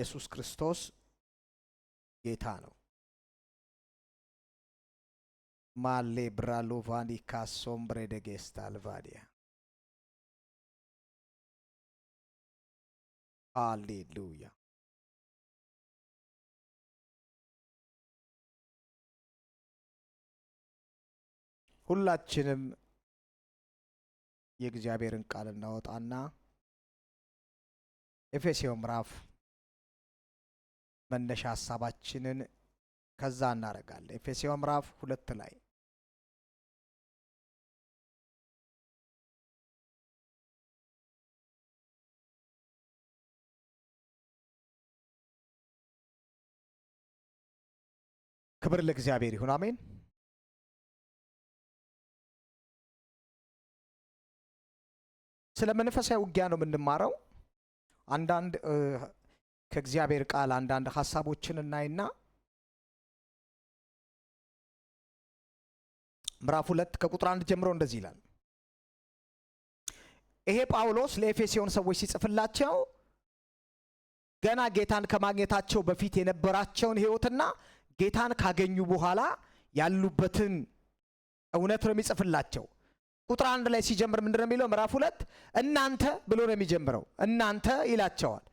ኢየሱስ ክርስቶስ ጌታ ነው። ማሌ ብራሎቫኒ ካሶምብሬ ደጌስታ አልቫዲያ ሃሌሉያ። ሁላችንም የእግዚአብሔርን ቃል እናወጣና ኤፌሶን ምዕራፍ መነሻ ሐሳባችንን ከዛ እናረጋለን። ኤፌሶን ምዕራፍ 2 ላይ ክብር ለእግዚአብሔር ይሁን። አሜን። ስለ መንፈሳዊ ውጊያ ነው የምንማረው። አንዳንድ ከእግዚአብሔር ቃል አንዳንድ ሐሳቦችን እናይና ምዕራፍ 2 ከቁጥር 1 ጀምሮ እንደዚህ ይላል። ይሄ ጳውሎስ ለኤፌሶን ሰዎች ሲጽፍላቸው ገና ጌታን ከማግኘታቸው በፊት የነበራቸውን ሕይወትና ጌታን ካገኙ በኋላ ያሉበትን እውነት ነው የሚጽፍላቸው። ቁጥር 1 ላይ ሲጀምር ምንድነው የሚለው? ምዕራፍ 2 እናንተ ብሎ ነው የሚጀምረው። እናንተ ይላቸዋል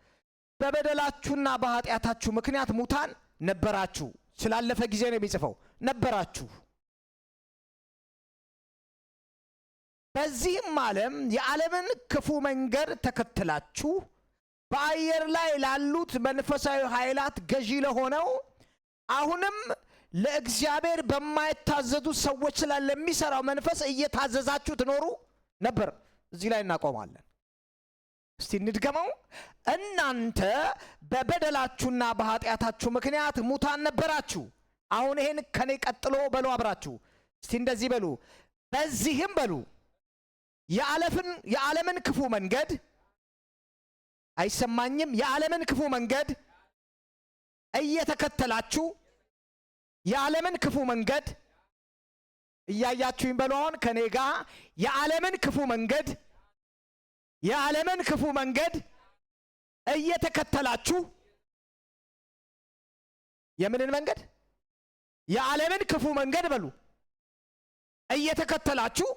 በበደላችሁና በኃጢአታችሁ ምክንያት ሙታን ነበራችሁ። ስላለፈ ጊዜ ነው የሚጽፈው። ነበራችሁ በዚህም ዓለም የዓለምን ክፉ መንገድ ተከትላችሁ በአየር ላይ ላሉት መንፈሳዊ ኃይላት ገዢ ለሆነው አሁንም ለእግዚአብሔር በማይታዘዙ ሰዎች ላይ ለሚሰራው መንፈስ እየታዘዛችሁ ትኖሩ ነበር። እዚህ ላይ እናቆማለን። እስቲ እንድገመው። እናንተ በበደላችሁና በኃጢአታችሁ ምክንያት ሙታን ነበራችሁ። አሁን ይሄን ከኔ ቀጥሎ በሉ አብራችሁ። እስቲ እንደዚህ በሉ። በዚህም በሉ የዓለምን ክፉ መንገድ አይሰማኝም። የዓለምን ክፉ መንገድ እየተከተላችሁ የዓለምን ክፉ መንገድ እያያችሁኝ በሉ። አሁን ከኔ ጋር የዓለምን ክፉ መንገድ እየተከተላችሁ የምንን መንገድ? የዓለምን ክፉ መንገድ በሉ እየተከተላችሁ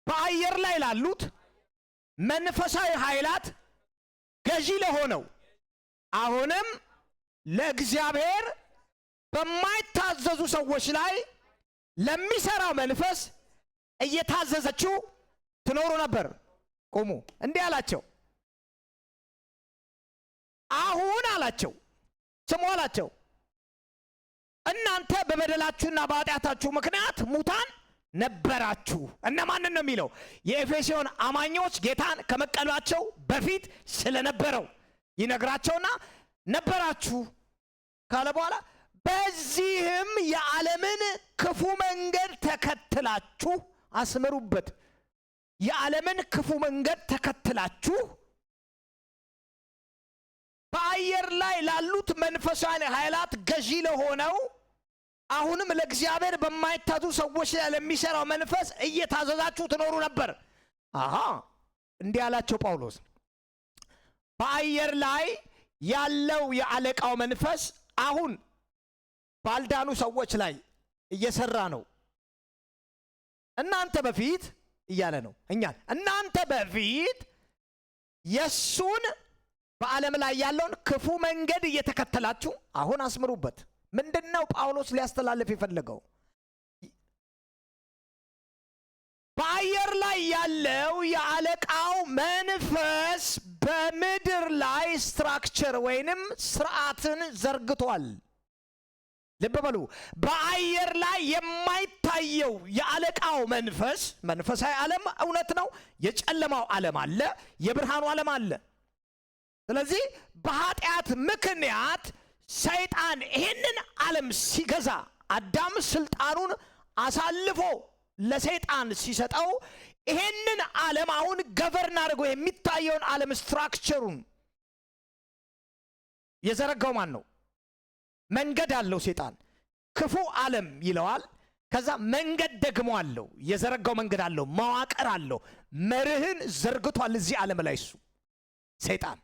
በአየር ላይ ላሉት መንፈሳዊ ኃይላት ገዢ ለሆነው አሁንም ለእግዚአብሔር በማይታዘዙ ሰዎች ላይ ለሚሰራው መንፈስ እየታዘዘችው ትኖሩ ነበር። ቆሙ። እንዲህ አላቸው። አሁን አላቸው፣ ስሙ አላቸው፣ እናንተ በበደላችሁና በኃጢአታችሁ ምክንያት ሙታን ነበራችሁ። እነማንን ነው የሚለው? የኤፌሶን አማኞች ጌታን ከመቀበላቸው በፊት ስለነበረው ይነግራቸውና ነበራችሁ ካለ በኋላ በዚህም የዓለምን ክፉ መንገድ ተከትላችሁ፣ አስምሩበት፣ የዓለምን ክፉ መንገድ ተከትላችሁ በአየር ላይ ላሉት መንፈሳዊ ኃይላት ገዢ ለሆነው አሁንም ለእግዚአብሔር በማይታዙ ሰዎች ላይ ለሚሰራው መንፈስ እየታዘዛችሁ ትኖሩ ነበር። አሃ እንዲህ አላቸው ጳውሎስ። በአየር ላይ ያለው የአለቃው መንፈስ አሁን ባልዳኑ ሰዎች ላይ እየሰራ ነው። እናንተ በፊት እያለ ነው እኛን። እናንተ በፊት የሱን በዓለም ላይ ያለውን ክፉ መንገድ እየተከተላችሁ፣ አሁን አስምሩበት። ምንድነው ጳውሎስ ሊያስተላልፍ የፈለገው? በአየር ላይ ያለው የአለቃው መንፈስ በምድር ላይ ስትራክቸር ወይንም ስርዓትን ዘርግቷል። ልብ በሉ። በአየር ላይ የማይታየው የአለቃው መንፈስ፣ መንፈሳዊ ዓለም እውነት ነው። የጨለማው ዓለም አለ፣ የብርሃኑ ዓለም አለ። ስለዚህ በኃጢአት ምክንያት ሰይጣን ይህንን ዓለም ሲገዛ፣ አዳም ስልጣኑን አሳልፎ ለሰይጣን ሲሰጠው ይህንን ዓለም አሁን ገቨርን አድርጎ የሚታየውን ዓለም ስትራክቸሩን የዘረጋው ማን ነው? መንገድ አለው ሰይጣን። ክፉ ዓለም ይለዋል። ከዛ መንገድ ደግሞ አለው፣ የዘረጋው መንገድ አለው፣ መዋቅር አለው፣ መርህን ዘርግቷል እዚህ ዓለም ላይ እሱ ሰይጣን።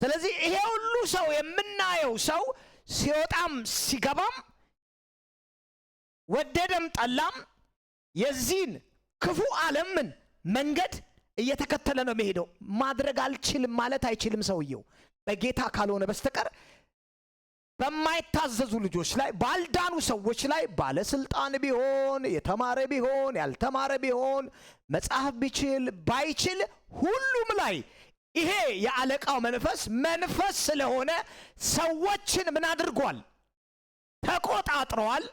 ስለዚህ ይሄ ሁሉ ሰው የምናየው ሰው ሲወጣም ሲገባም ወደደም ጠላም የዚህን ክፉ ዓለምን መንገድ እየተከተለ ነው የሚሄደው። ማድረግ አልችልም ማለት አይችልም ሰውየው በጌታ ካልሆነ በስተቀር። በማይታዘዙ ልጆች ላይ፣ ባልዳኑ ሰዎች ላይ ባለስልጣን ቢሆን፣ የተማረ ቢሆን፣ ያልተማረ ቢሆን፣ መጽሐፍ ቢችል ባይችል ሁሉም ላይ ይሄ የአለቃው መንፈስ ስለሆነ ሰዎችን ምን አድርጓል? ተቆጣጥሯል፣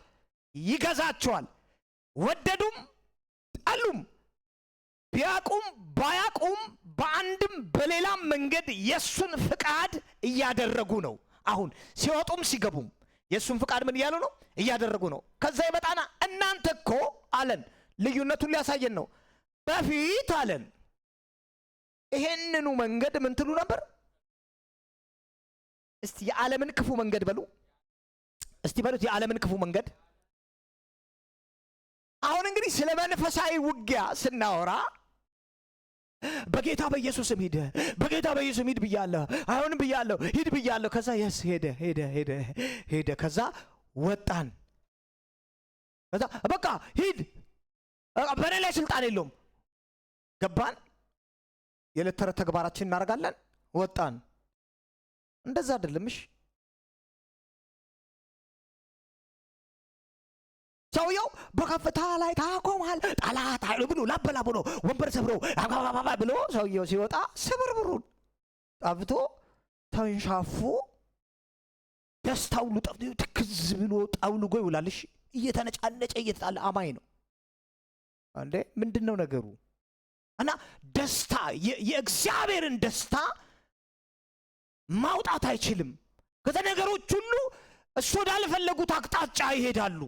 ይገዛቸዋል። ወደዱም ጠሉም፣ ቢያቁም ባያቁም በአንድም በሌላም መንገድ የሱን ፍቃድ እያደረጉ ነው። አሁን ሲወጡም ሲገቡም የሱን ፍቃድ ምን እያሉ ነው? እያደረጉ ነው። ከዛ ይመጣና እናንተ እኮ አለን፣ ልዩነቱን ሊያሳየን ነው። በፊት አለን ይሄንኑ መንገድ ምን ትሉ ነበር? እስቲ የዓለምን ክፉ መንገድ በሉ። እስቲ በሉት የዓለምን ክፉ መንገድ። አሁን እንግዲህ ስለ መንፈሳዊ ውጊያ ስናወራ በጌታ በኢየሱስም ሂድ፣ በጌታ በኢየሱስም ሂድ ብያለሁ፣ አሁንም ብያለሁ፣ ሂድ ብያለሁ። ከዛ የስ ሄደ። ከዛ ወጣን። ከዛ በቃ ሂድ፣ በእኔ ላይ ስልጣን የለውም። ገባን። የዕለት ተዕለት ተግባራችን እናደርጋለን፣ ወጣን። እንደዛ አይደለምሽ። ሰውየው በከፍታ ላይ ታቆማል። ጠላት ኃይሉ ብሎ ላበላ ብሎ ወንበር ሰብሮ ብሎ ሰውየው ሲወጣ ስብርብሩን ጠፍቶ ተንሻፎ ደስታው ሁሉ ጠፍቶ ትክዝ ብሎ ጠውልጎ ይውላልሽ። እየተነጫነጨ እየተጣለ አማኝ ነው እንዴ? ምንድነው ነገሩ? እና ደስታ የእግዚአብሔርን ደስታ ማውጣት አይችልም። ከዛ ነገሮች ሁሉ እሱ ወዳልፈለጉት አቅጣጫ ይሄዳሉ።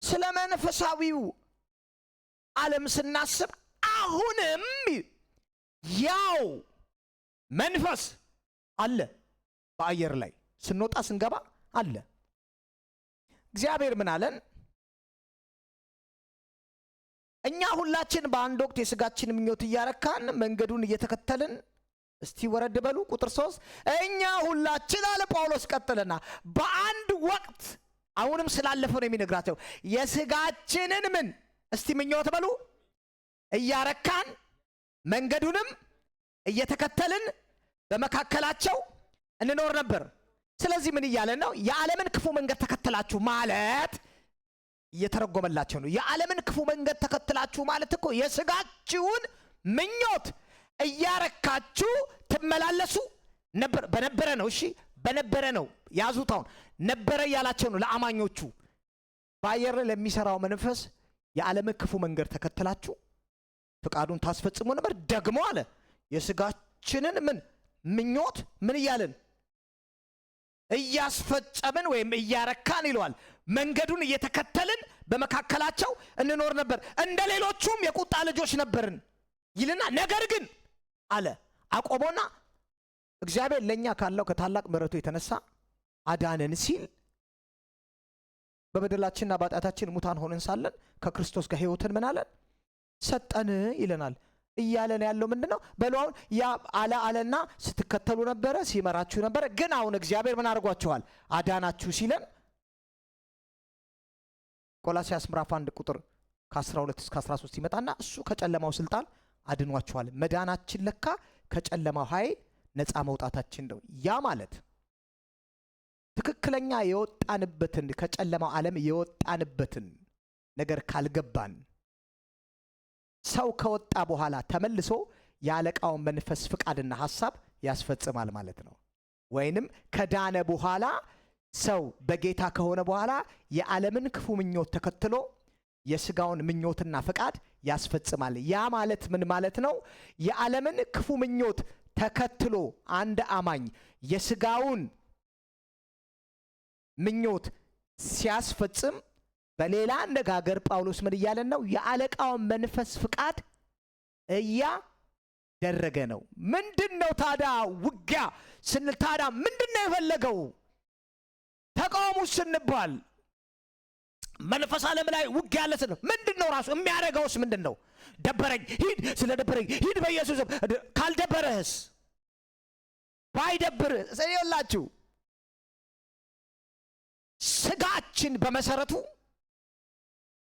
ስለ መንፈሳዊው ዓለም ስናስብ አሁንም ያው መንፈስ አለ። በአየር ላይ ስንወጣ ስንገባ አለ። እግዚአብሔር ምን አለን? እኛ ሁላችን በአንድ ወቅት የሥጋችን ምኞት እያረካን መንገዱን እየተከተልን፣ እስቲ ወረድ በሉ ቁጥር 3 እኛ ሁላችን አለ ጳውሎስ ቀጥልና በአንድ ወቅት አሁንም ስላለፈው ነው የሚነግራቸው። የሥጋችንን ምን እስቲ ምኞት በሉ እያረካን መንገዱንም እየተከተልን በመካከላቸው እንኖር ነበር። ስለዚህ ምን እያለን ነው? የዓለምን ክፉ መንገድ ተከተላችሁ ማለት እየተረጎመላቸው ነው። የዓለምን ክፉ መንገድ ተከተላችሁ ማለት እኮ የሥጋችሁን ምኞት እያረካችሁ ትመላለሱ ነበር። በነበረ ነው። እሺ በነበረ ነው ያዙት። አሁን ነበረ እያላቸው ነው ለአማኞቹ። በአየር ላይ ለሚሰራው መንፈስ የዓለምን ክፉ መንገድ ተከተላችሁ ፍቃዱን ታስፈጽሙ ነበር። ደግሞ አለ የሥጋችንን ምን ምኞት ምን እያልን እያስፈጸምን ወይም እያረካን ይለዋል። መንገዱን እየተከተልን በመካከላቸው እንኖር ነበር፣ እንደ ሌሎቹም የቁጣ ልጆች ነበርን ይልና ነገር ግን አለ አቆሞና እግዚአብሔር ለኛ ካለው ከታላቅ ምሕረቱ የተነሳ አዳነን ሲል በበደላችንና በኃጢአታችን ሙታን ሆነን ሳለን ከክርስቶስ ጋር ሕይወትን ምን አለን ሰጠን ይለናል። እያለን ያለው ምንድነው? በሏውን ያ አለና ስትከተሉ ነበረ፣ ሲመራችሁ ነበረ። ግን አሁን እግዚአብሔር ምን አድርጓችኋል? አዳናችሁ ሲለን ቆላስይስ ምዕራፍ 1 ቁጥር ከ12 እስከ 13 ይመጣና እሱ ከጨለማው ስልጣን አድኗችኋል። መዳናችን ለካ ከጨለማው ኃይል ነፃ መውጣታችን ነው። ያ ማለት ትክክለኛ የወጣንበትን ከጨለማው ዓለም የወጣንበትን ነገር ካልገባን ሰው ከወጣ በኋላ ተመልሶ የአለቃውን መንፈስ ፍቃድና ሐሳብ ያስፈጽማል ማለት ነው። ወይንም ከዳነ በኋላ ሰው በጌታ ከሆነ በኋላ የዓለምን ክፉ ምኞት ተከትሎ የሥጋውን ምኞትና ፍቃድ ያስፈጽማል። ያ ማለት ምን ማለት ነው? የዓለምን ክፉ ምኞት ተከትሎ አንድ አማኝ የሥጋውን ምኞት ሲያስፈጽም፣ በሌላ አነጋገር ጳውሎስ ምን እያለን ነው? የአለቃውን መንፈስ ፍቃድ እያደረገ ነው። ምንድነው ታዲያ ውጊያ ስንል ታዲያ ምንድነው የፈለገው? ተቃውሙ ስንባል መንፈስ ዓለም ላይ ውጊያ ያለ ምንድነው? ራሱ የሚያደርገውስ ምንድነው? ደበረኝ ሂድ፣ ስለ ደበረኝ ሂድ በኢየሱስ ካልደበረህስ ባይደብር ስለላችሁ ስጋችን በመሰረቱ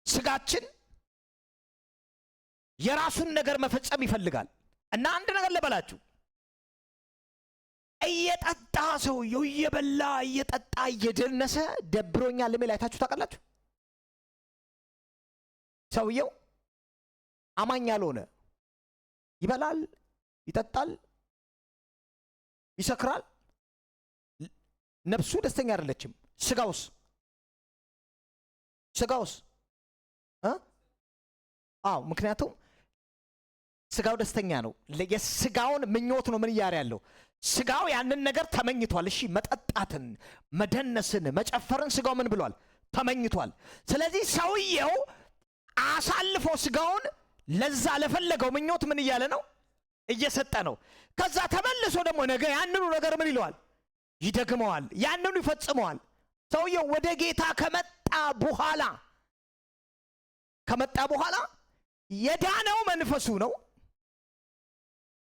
ስጋችን የራሱን ነገር መፈጸም ይፈልጋል። እና አንድ ነገር ልበላችሁ፣ እየጠጣ ሰውየው እየበላ እየጠጣ እየደነሰ ደብሮኛል ለምን አይታችሁ ታውቃላችሁ? ሰውየው አማኝ ያልሆነ ይበላል፣ ይጠጣል፣ ይሰክራል፣ ነፍሱ ደስተኛ አይደለችም። ስጋውስ ምክንያቱም ስጋው ደስተኛ ነው። የስጋውን ምኞት ነው ምን እያረ ያለው? ስጋው ያንን ነገር ተመኝቷል። እሺ መጠጣትን፣ መደነስን፣ መጨፈርን ስጋው ምን ብሏል? ተመኝቷል። ስለዚህ ሰውየው አሳልፎ ስጋውን ለዛ ለፈለገው ምኞት ምን እያለ ነው? እየሰጠ ነው። ከዛ ተመልሶ ደግሞ ነገ ያንኑ ነገር ምን ይለዋል? ይደግመዋል፣ ያንኑ ይፈጽመዋል። ሰውየው ወደ ጌታ ከመጣ በኋላ የዳነው መንፈሱ ነው።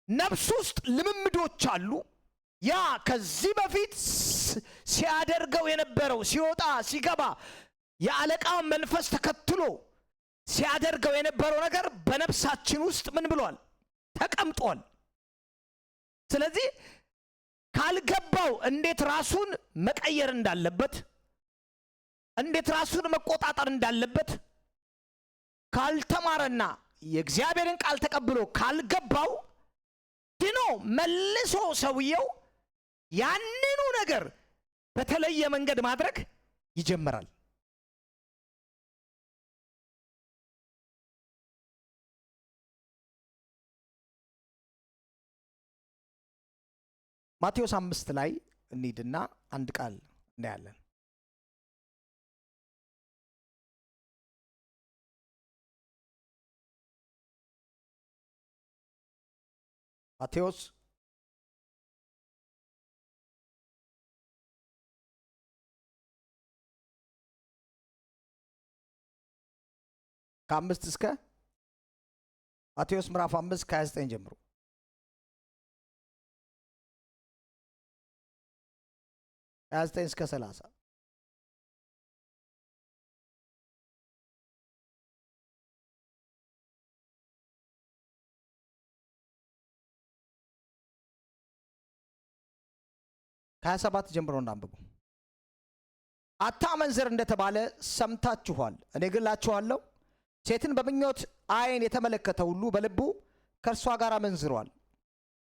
ነፍሱ ውስጥ ልምምዶች አሉ። ያ ከዚህ በፊት ሲያደርገው የነበረው ሲወጣ ሲገባ የአለቃውን መንፈስ ተከትሎ ሲያደርገው የነበረው ነገር በነፍሳችን ውስጥ ምን ብሏል? ተቀምጧል። ስለዚህ ካልገባው እንዴት ራሱን መቀየር እንዳለበት፣ እንዴት ራሱን መቆጣጠር እንዳለበት ካልተማረና የእግዚአብሔርን ቃል ተቀብሎ ካልገባው ድኖ መልሶ ሰውየው ያንኑ ነገር በተለየ መንገድ ማድረግ ይጀምራል። ማቴዎስ 5 ላይ እንሂድና አንድ ቃል እናያለን። ማቴዎስ ከ5 እስከ ማቴዎስ ምዕራፍ 5 ከ29 ጀምሮ ከ29 እስከ 30 ከ27 ጀምሮ እናንብቡ። አታመንዝር እንደተባለ ሰምታችኋል። እኔ ግን እላችኋለሁ ሴትን በምኞት ዓይን የተመለከተ ሁሉ በልቡ ከእርሷ ጋር አመንዝሯል።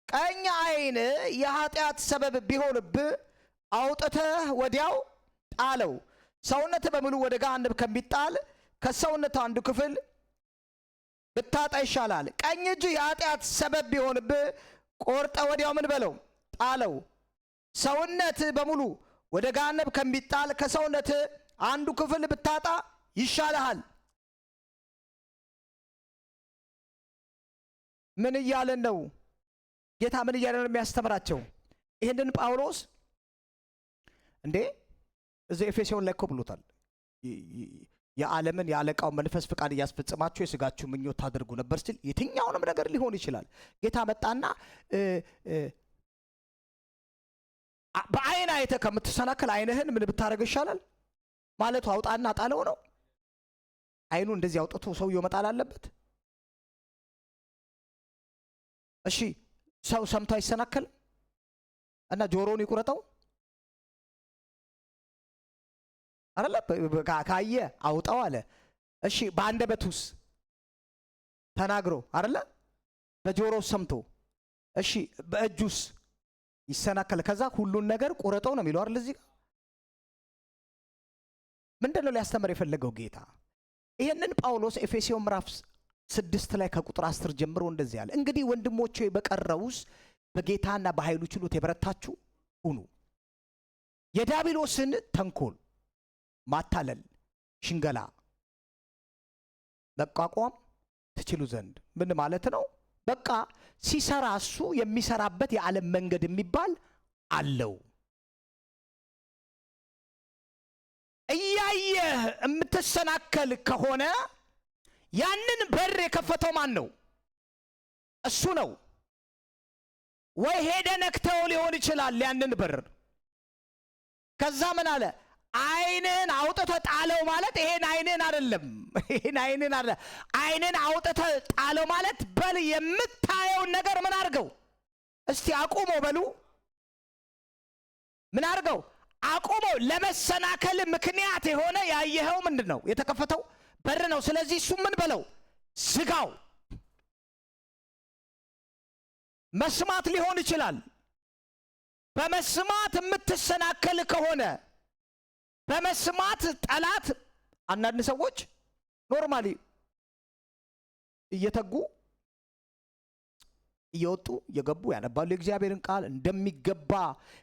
ቀኝ ዓይን የኃጢአት ሰበብ ቢሆንብህ አውጥተህ ወዲያው ጣለው። ሰውነት በሙሉ ወደ ገሃነም ከሚጣል ከሰውነት አንዱ ክፍል ብታጣ ይሻላል። ቀኝ እጅ የኃጢአት ሰበብ ቢሆንብህ ቆርጠ ወዲያው ምን በለው? ጣለው። ሰውነት በሙሉ ወደ ገሃነም ከሚጣል ከሰውነት አንዱ ክፍል ብታጣ ይሻልሃል። ምን እያለን ነው? ጌታ ምን እያለ ነው የሚያስተምራቸው? ይህንን ጳውሎስ እንዴ እዚህ ኤፌሶን ላይ እኮ ብሎታል። የዓለምን የአለቃው መንፈስ ፍቃድ እያስፈጸማችሁ የስጋችሁ ምኞት ታደርጉ ነበር ሲል የትኛውንም ነገር ሊሆን ይችላል። ጌታ መጣና በአይን አይተህ ከምትሰናከል አይንህን ምን ብታደርግ ይሻላል ማለቱ አውጣና ጣለው ነው። አይኑ እንደዚህ አውጥቶ ሰውየው መጣል አለበት? እሺ ሰው ሰምቶ አይሰናከል እና ጆሮውን ይቁረጠው አይደለ? ካየ አውጣው አለ። እሺ በአንደበቱስ ተናግሮ አይደለ? በጆሮው ሰምቶ እሺ በእጁስ ይሰናከል። ከዛ ሁሉን ነገር ቁረጠው ነው የሚለው አይደል? እዚህ ምንድነው ሊያስተምር የፈለገው ጌታ? ይሄንን ጳውሎስ ኤፌሶን ምዕራፍ 6 ላይ ከቁጥር 10 ጀምሮ እንደዚህ አለ። እንግዲህ ወንድሞቼ በቀረውስ በጌታና በኃይሉ ችሎት የበረታችሁ ሁኑ፣ የዲያብሎስን ተንኮል፣ ማታለል፣ ሽንገላ መቋቋም ትችሉ ዘንድ። ምን ማለት ነው? በቃ ሲሰራ እሱ የሚሰራበት የዓለም መንገድ የሚባል አለው። እያየህ የምትሰናከል ከሆነ ያንን በር የከፈተው ማን ነው? እሱ ነው። ወይ ሄደ ነክተው ሊሆን ይችላል ያንን በር። ከዛ ምን አለ? ዓይንን አውጥተህ ጣለው ማለት ይሄን ዓይንን አይደለም። ይሄን ዓይንን አይደለ። ዓይንን አውጥተህ ጣለው ማለት በል የምታየውን ነገር ምን አድርገው እስቲ አቁመው በሉ። ምን አድርገው አቁመው። ለመሰናከል ምክንያት የሆነ ያየኸው ምንድነው? የተከፈተው በር ነው። ስለዚህ እሱ ምን በለው? ዝጋው። መስማት ሊሆን ይችላል። በመስማት የምትሰናከል ከሆነ በመስማት ጠላት አንዳንድ ሰዎች ኖርማሊ እየተጉ እየወጡ እየገቡ ያነባሉ የእግዚአብሔርን ቃል እንደሚገባ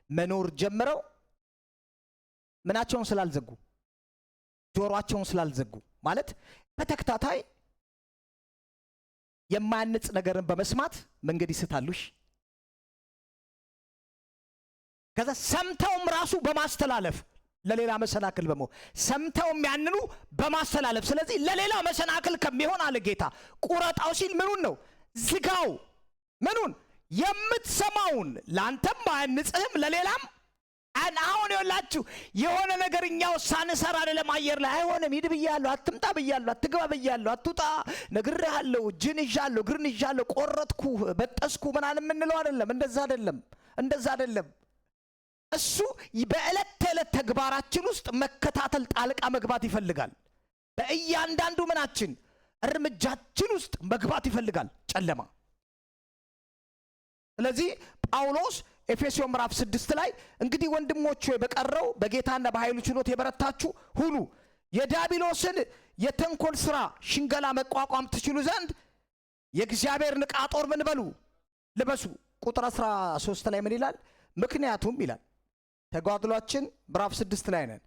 መኖር ጀምረው ምናቸውን ስላልዘጉ ጆሮአቸውን ስላልዘጉ ማለት በተከታታይ የማያንጽ ነገርን በመስማት መንገድ ይስታሉሽ። ከዛ ሰምተውም ራሱ በማስተላለፍ ለሌላ መሰናክል ሰምተው የሚያንኑ በማስተላለፍ ስለዚህ ለሌላ መሰናክል ከሚሆን አለ ጌታ ቁረጣው ሲል ምኑን ነው? ዝጋው። ምኑን? የምትሰማውን ላንተም አያንጽህም ለሌላም አሁን ይወላችሁ የሆነ ነገርኛው ሳንሰራ አይደለም አየር ላይ አይሆንም። ሂድ ብያለሁ፣ አትምጣ ብያለሁ፣ አትግባ ብያለሁ፣ አትውጣ ነግሬሃለሁ፣ እጅን ይዣለሁ፣ እግርን ይዣለሁ፣ ቆረጥኩ፣ በጠስኩ ምናምን የምንለው አይደለም። እንደዛ አይደለም። እሱ በዕለት ተዕለት ተግባራችን ውስጥ መከታተል ጣልቃ መግባት ይፈልጋል። በእያንዳንዱ ምናችን እርምጃችን ውስጥ መግባት ይፈልጋል ጨለማ። ስለዚህ ጳውሎስ ኤፌሶን ምዕራፍ 6 ላይ እንግዲህ ወንድሞች ሆይ በቀረው በጌታና በኃይሉ ችሎት የበረታችሁ ሁኑ፣ የዲያብሎስን የተንኮል ሥራ ሽንገላ መቋቋም ትችሉ ዘንድ የእግዚአብሔር ዕቃ ጦር ምን በሉ ልበሱ። ቁጥር 13 ላይ ምን ይላል? ምክንያቱም ይላል ተጋድሏችን ምዕራፍ 6 ላይ ነን።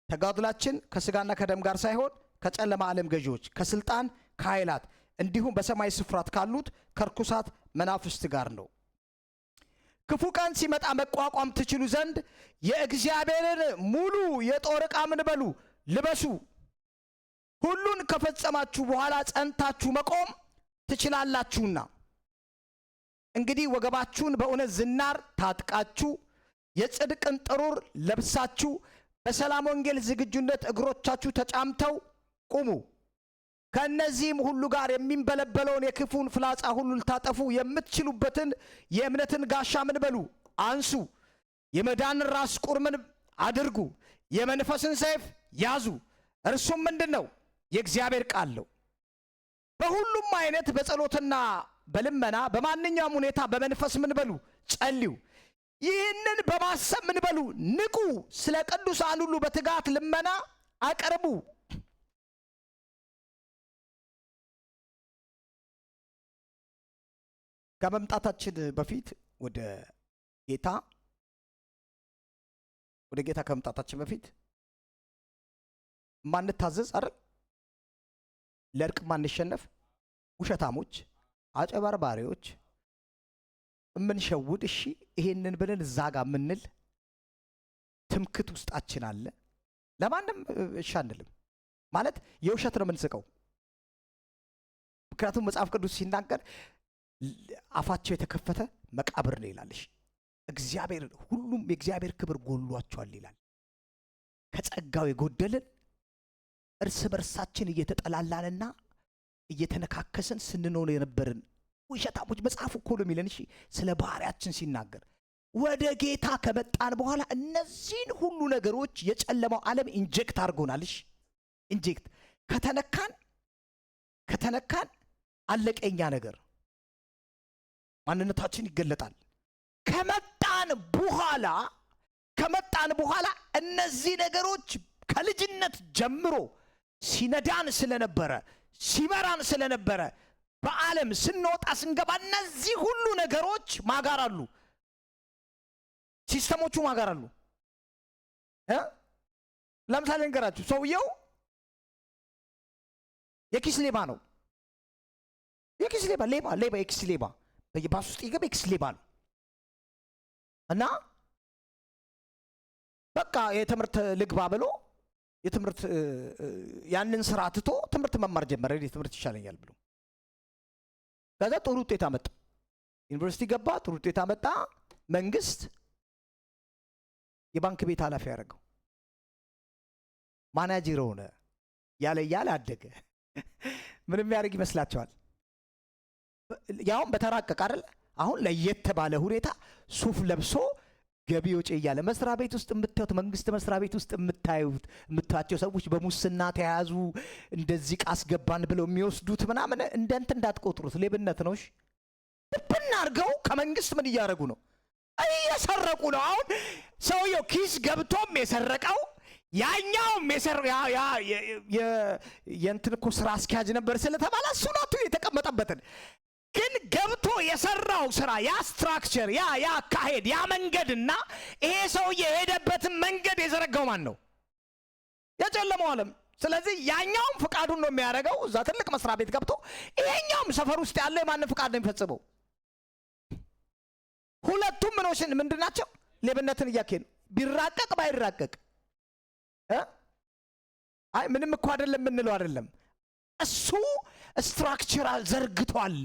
ተጋድሏችን ከሥጋና ከደም ጋር ሳይሆን ከጨለማ ዓለም ገዢዎች፣ ከስልጣን፣ ከኃይላት እንዲሁም በሰማይ ስፍራት ካሉት ከርኩሳት መናፍስት ጋር ነው። ክፉ ቀን ሲመጣ መቋቋም ትችሉ ዘንድ የእግዚአብሔርን ሙሉ የጦር ዕቃ ምን በሉ ልበሱ። ሁሉን ከፈጸማችሁ በኋላ ጸንታችሁ መቆም ትችላላችሁና እንግዲህ ወገባችሁን በእውነት ዝናር ታጥቃችሁ የጽድቅን ጥሩር ለብሳችሁ በሰላም ወንጌል ዝግጁነት እግሮቻችሁ ተጫምተው ቁሙ። ከእነዚህም ሁሉ ጋር የሚንበለበለውን የክፉን ፍላጻ ሁሉ ልታጠፉ የምትችሉበትን የእምነትን ጋሻ ምን በሉ አንሱ። የመዳንን ራስ ቁር ምን አድርጉ። የመንፈስን ሰይፍ ያዙ፣ እርሱም ምንድን ነው? የእግዚአብሔር ቃል ነው። በሁሉም አይነት በጸሎትና በልመና በማንኛውም ሁኔታ በመንፈስ ምን በሉ ጸልዩ። ይህንን በማሰብ ምን በሉ ንቁ። ስለ ቅዱሳን ሁሉ በትጋት ልመና አቅርቡ። ከመምጣታችን በፊት ወደ ጌታ ከመምጣታችን በፊት ማንታዘዝ አይደል? ለእርቅ ማንሸነፍ፣ ውሸታሞች፣ አጨበርባሪዎች፣ እምንሸውድ እሺ ይሄንን ብለን እዛ ጋር ምንል ትምክት ውስጣችን አለ። ለማንም እሺ አንልም ማለት የውሸት ነው የምንስቀው። ምክንያቱም መጽሐፍ ቅዱስ ሲናገር አፋቸው የተከፈተ መቃብር ነው ይላልሽ። እግዚአብሔር ሁሉም የእግዚአብሔር ክብር ጎሏቸዋል ይላል። ከጸጋው የጎደልን እርስ በርሳችን እየተጠላላንና እየተነካከስን ስንኖር የነበርን ውሸታሞች መጽሐፍ እኮ ነው የሚለን። እሺ ስለ ባህሪያችን ሲናገር ወደ ጌታ ከመጣን በኋላ እነዚህን ሁሉ ነገሮች የጨለማው ዓለም ኢንጀክት አድርጎናል። እሺ ኢንጀክት ከተነካን አለቀኛ ነገር ማንነታችን ይገለጣል። ከመጣን በኋላ እነዚህ ነገሮች ከልጅነት ጀምሮ ሲነዳን ስለነበረ ሲመራን ስለነበረ በዓለም ስንወጣ ስንገባ እነዚህ ሁሉ ነገሮች ማጋር አሉ። ሲስተሞቹ ማጋር አሉ። ለምሳሌ እንገራችሁ፣ ሰውየው የኪስ ሌባ ነው። የኪስ ሌባ በየባስ ውስጥ ይገባ የኪስ ሌባ ነው እና በቃ የትምህርት ልግባ ብሎ የትምህርት ያንን ስራ ትቶ ትምህርት መማር ጀመረ። ትምህርት ይሻለኛል ብሎ ከዛ ጥሩ ውጤት አመጣ። ዩኒቨርሲቲ ገባ፣ ጥሩ ውጤት አመጣ። መንግስት የባንክ ቤት ኃላፊ ያደረገው፣ ማናጀር ሆነ። ያለ አደገ። ምንም ያደርግ ይመስላችኋል? ያውም በተራቀቀ አይደል? አሁን ለየት ባለ ሁኔታ ሱፍ ለብሶ ገቢ ወጪ እያለ መስሪያ ቤት ውስጥ የምታዩት መንግስት መስሪያ ቤት ውስጥ የምታዩቸው ሰዎች በሙስና ተያዙ፣ እንደዚህ ቃስገባን ብለው የሚወስዱት ምናምን እንደ እንትን እንዳትቆጥሩት፣ ሌብነት ነው። እሺ ልብና አድርገው ከመንግስት ምን እያደረጉ ነው? እየሰረቁ ነው። አሁን ሰውየው ኪስ ገብቶም የሰረቀው ያኛውም የእንትን እኮ ስራ አስኪያጅ ነበር ስለተባለ እሱ ነው የተቀመጠበትን ግን ገብቶ የሰራው ስራ ያ ስትራክቸር ያ አካሄድ ያ መንገድና ይሄ ሰውዬ የሄደበትን መንገድ የዘረጋው ማን ነው? የጨለመው ዓለም። ስለዚህ ያኛውም ፍቃዱን ነው የሚያደርገው እዛ ትልቅ መስሪያ ቤት ገብቶ፣ ይሄኛውም ሰፈር ውስጥ ያለ የማንን ፍቃድ ነው የሚፈጽመው? ሁለቱም ምንድናቸው? ሌብነትን እያካሄዱ ቢራቀቅ ባይራቀቅ አይ ምንም እኮ አይደለም የምንለው አይደለም። እሱ ስትራክቸራል ዘርግቷል።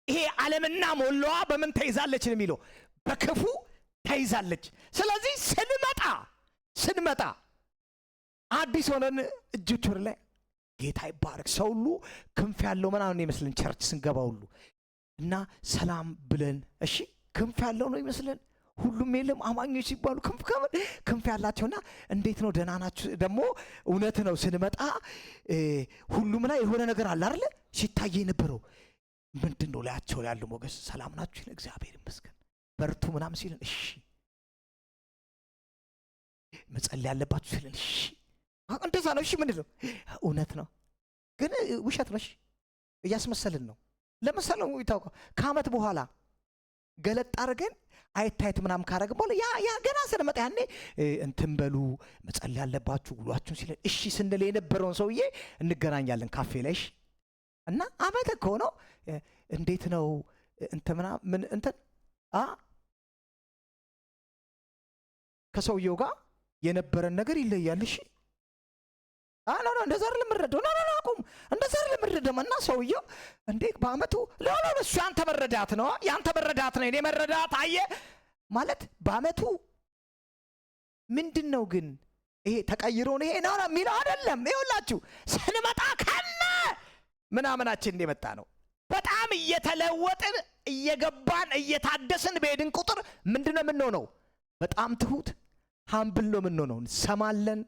ይሄ ዓለምና ሞላዋ በምን ተይዛለች ነው የሚለው? በክፉ ተይዛለች። ስለዚህ ስንመጣ አዲስ ሆነን እጆች ወደ ላይ ጌታ ይባረክ። ሰው ሁሉ ክንፍ ያለው ምናምን ይመስልን ቸርች ስንገባ ሁሉ እና ሰላም ብለን እሺ ክንፍ ያለው ነው ይመስልን። ሁሉም የለም አማኞች ሲባሉ ክንፍ ያላቸውና እንዴት ነው ደህና ናችሁ? ደግሞ እውነት ነው ስንመጣ ሁሉም ላይ የሆነ ነገር አለ አይደል? ሲታየ የነበረው ምንድነው? ላያቸው ያለው ሞገስ ሰላም ናችሁ? እግዚአብሔር ይመስገን በርቱ ምናምን ሲልን እሺ፣ መጸለይ ያለባችሁ ሲልን እሺ፣ እንደዛ ነው እሺ። ምንድነው? እውነት ነው ግን ውሸት ነው። እሺ እያስመሰልን ነው። ለምሳሌ ይታወቃል ከዓመት በኋላ ገለጥ አድርገን አይታይት ምናምን ካረግ በኋላ ያ ገና ስለመጣ ያኔ እንትን በሉ መጸለይ ያለባችሁ ውሏችሁን ሲለን እሺ ስንል የነበረውን ሰውዬ እንገናኛለን ካፌ ላይ እሺ። እና ዓመት እኮ ነው እንዴት ነው እንትን ምናምን እንትን ከሰውየው ጋር የነበረን ነገር ይለያል። እሺ ኖ እንደዛ አይደለም የምንረዳው። ኖ አቁም፣ እንደዛ አይደለም የምንረዳው። እና ሰውየው እንዴ በዓመቱ እሱ ያንተ መረዳት ነው የኔ መረዳት አየ ማለት በዓመቱ ምንድነው ግን ይሄ ተቀይሮ ነው ይሄ ነው የሚለው አይደለም። ይኸውላችሁ ስንመጣ ከነ ምናምናችን እንደመጣ ነው። በጣም እየተለወጥን እየገባን እየታደስን በሄድን ቁጥር ምንድነው የምንሆነው? በጣም ትሁት ሃምብል ነው የምንሆነው። እንሰማለን፣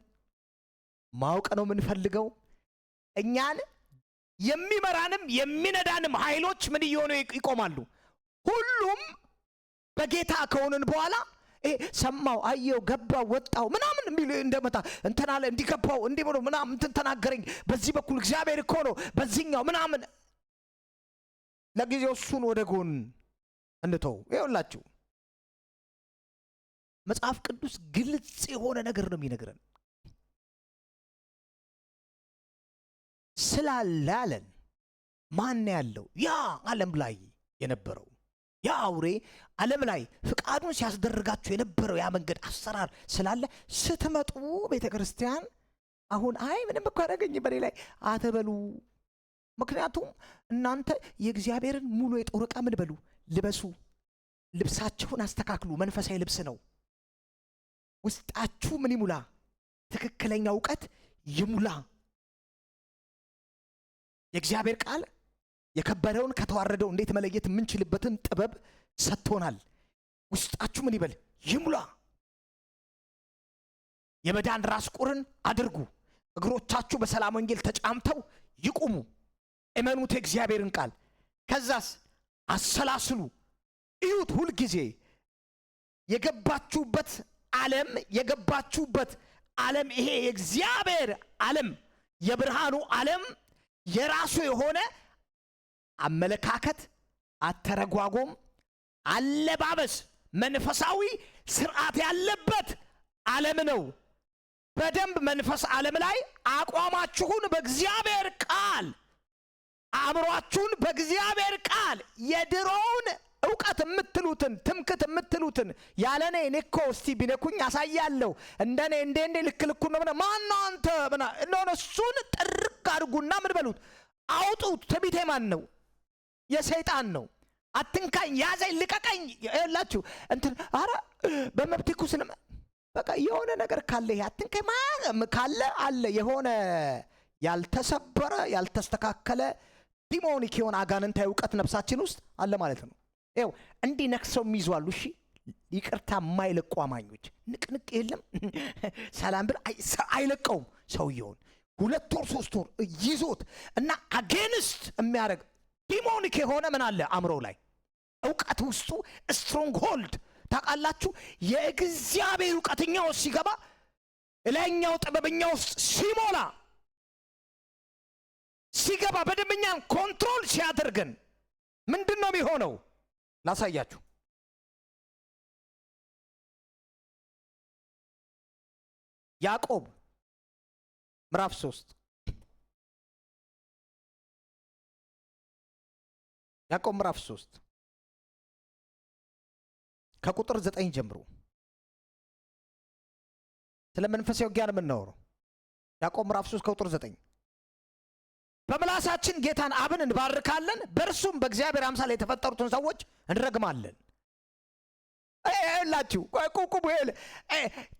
ማወቅ ነው የምንፈልገው። እኛን የሚመራንም የሚነዳንም ኃይሎች ምን እየሆኑ ይቆማሉ? ሁሉም በጌታ ከሆንን በኋላ ሰማው፣ አየው፣ ገባው፣ ወጣው ምናምን እንደመጣ እንተናለ እንዲገባው እንዲብሎ ምናምን እንትን ተናገረኝ፣ በዚህ በኩል እግዚአብሔር እኮ ነው በዚህኛው ምናምን። ለጊዜው እሱን ወደ ጎን እንተው። ይኸውላችሁ መጽሐፍ ቅዱስ ግልጽ የሆነ ነገር ነው የሚነግረን። ስላለ አለን ማን ያለው ያ ዓለም ላይ የነበረው ያ አውሬ ዓለም ላይ ፍቃዱን ሲያስደርጋችሁ የነበረው ያ መንገድ አሰራር ስላለ ስትመጡ ቤተ ክርስቲያን አሁን አይ ምንም እኮ ያደረገኝ በኔ ላይ አትበሉ። ምክንያቱም እናንተ የእግዚአብሔርን ሙሉ የጦር ዕቃ ምን በሉ ልበሱ፣ ልብሳችሁን አስተካክሉ። መንፈሳዊ ልብስ ነው። ውስጣችሁ ምን ይሙላ? ትክክለኛ እውቀት ይሙላ። የእግዚአብሔር ቃል የከበረውን ከተዋረደው እንዴት መለየት የምንችልበትን ጥበብ ሰጥቶናል። ውስጣችሁ ምን ይበል? ይሙላ። የመዳን ራስ ቁርን አድርጉ። እግሮቻችሁ በሰላም ወንጌል ተጫምተው ይቁሙ። እመኑት የእግዚአብሔርን ቃል። ከዛስ አሰላስሉ፣ እዩት። ሁልጊዜ የገባችሁበት ዓለም ይሄ የእግዚአብሔር ዓለም የብርሃኑ ዓለም የራሱ የሆነ አመለካከት፣ አተረጓጎም፣ አለባበስ፣ መንፈሳዊ ስርዓት ያለበት ዓለም ነው። በደንብ መንፈስ ዓለም ላይ አቋማችሁን በእግዚአብሔር ቃል፣ አእምሯችሁን በእግዚአብሔር ቃል የድሮውን ዕውቀት የምትሉት የምትሉትን ትምክት የምትሉትን ያለኔ እኔኮ እስቲ ቢነኩኝ አሳያለሁ እንደኔ እንዴ ልክ ነው ማን ነው አንተ ምና እንደሆነ እሱን ጥርቅ አድርጉና ምን በሉት አውጡት። ትዕቢቴ ማን ነው? የሰይጣን ነው። አትንካኝ፣ ያዘኝ፣ ልቀቀኝ ያላችሁ እንትን አረ በመብትኩ ስለማ በቃ የሆነ ነገር ካለ አትንካኝ ካለ አለ የሆነ ያልተሰበረ ያልተስተካከለ ዲሞኒክ የሆነ አጋንንታዊ ዕውቀት ነፍሳችን ውስጥ አለ ማለት ነው። ይኸው እንዲህ ነክሰው የሚይዟሉ። እሺ ይቅርታ የማይለቁ አማኞች ንቅንቅ የለም ሰላም ብር አይለቀውም ሰውየውን 2 ወር 3 ወር ይዞት እና አጌንስት የሚያደርግ ዲሞኒክ የሆነ ምን አለ አእምሮ ላይ ዕውቀት ውስጡ ስትሮንግ ሆልድ ታውቃላችሁ። የእግዚአብሔር ዕውቀትኛው ሲገባ እላኛው ጥበበኛው ውስጥ ሲሞላ ሲገባ በደምኛን ኮንትሮል ሲያደርገን ምንድነው የሚሆነው? ላሳያችሁ። ያዕቆብ ምዕራፍ 3 ያዕቆብ ምዕራፍ 3 ከቁጥር 9 ጀምሮ ስለ መንፈሳዊ ውጊያ ነው የምናወራው። ያዕቆብ ምዕራፍ 3 ከቁጥር 9 በምላሳችን ጌታን አብን እንባርካለን፣ በእርሱም በእግዚአብሔር አምሳል የተፈጠሩትን ሰዎች እንረግማለን። አይላችሁ ቁቁቡ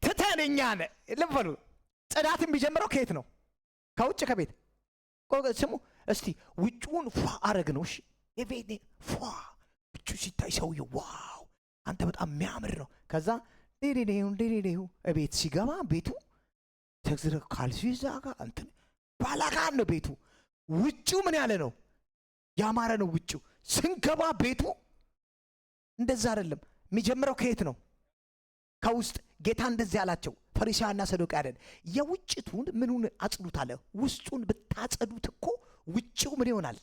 ትተንኛን ልበሉ። ጽዳት የሚጀምረው ከየት ነው? ከውጭ ከቤት። ስሙ እስቲ ውጭውን ፏ አረግ ነው። እሺ የቤት ፏ ውጭ ሲታይ ሰውዬው ዋው አንተ በጣም የሚያምር ነው። ከዛ ዴዴዴው ቤት ሲገባ ቤቱ ተግዝረ ካልሲ ዛጋ እንትን ባላጋን ነው ቤቱ። ውጭው ምን ያለ ነው? ያማረ ነው ውጭው። ስንገባ ቤቱ እንደዛ አይደለም። የሚጀምረው ከየት ነው? ከውስጥ። ጌታ እንደዚህ ያላቸው ፈሪሳውያንና ሰዱቃውያን የውጭቱን ምኑን አጽዱት አለ። ውስጡን ብታጸዱት እኮ ውጭው ምን ይሆናል?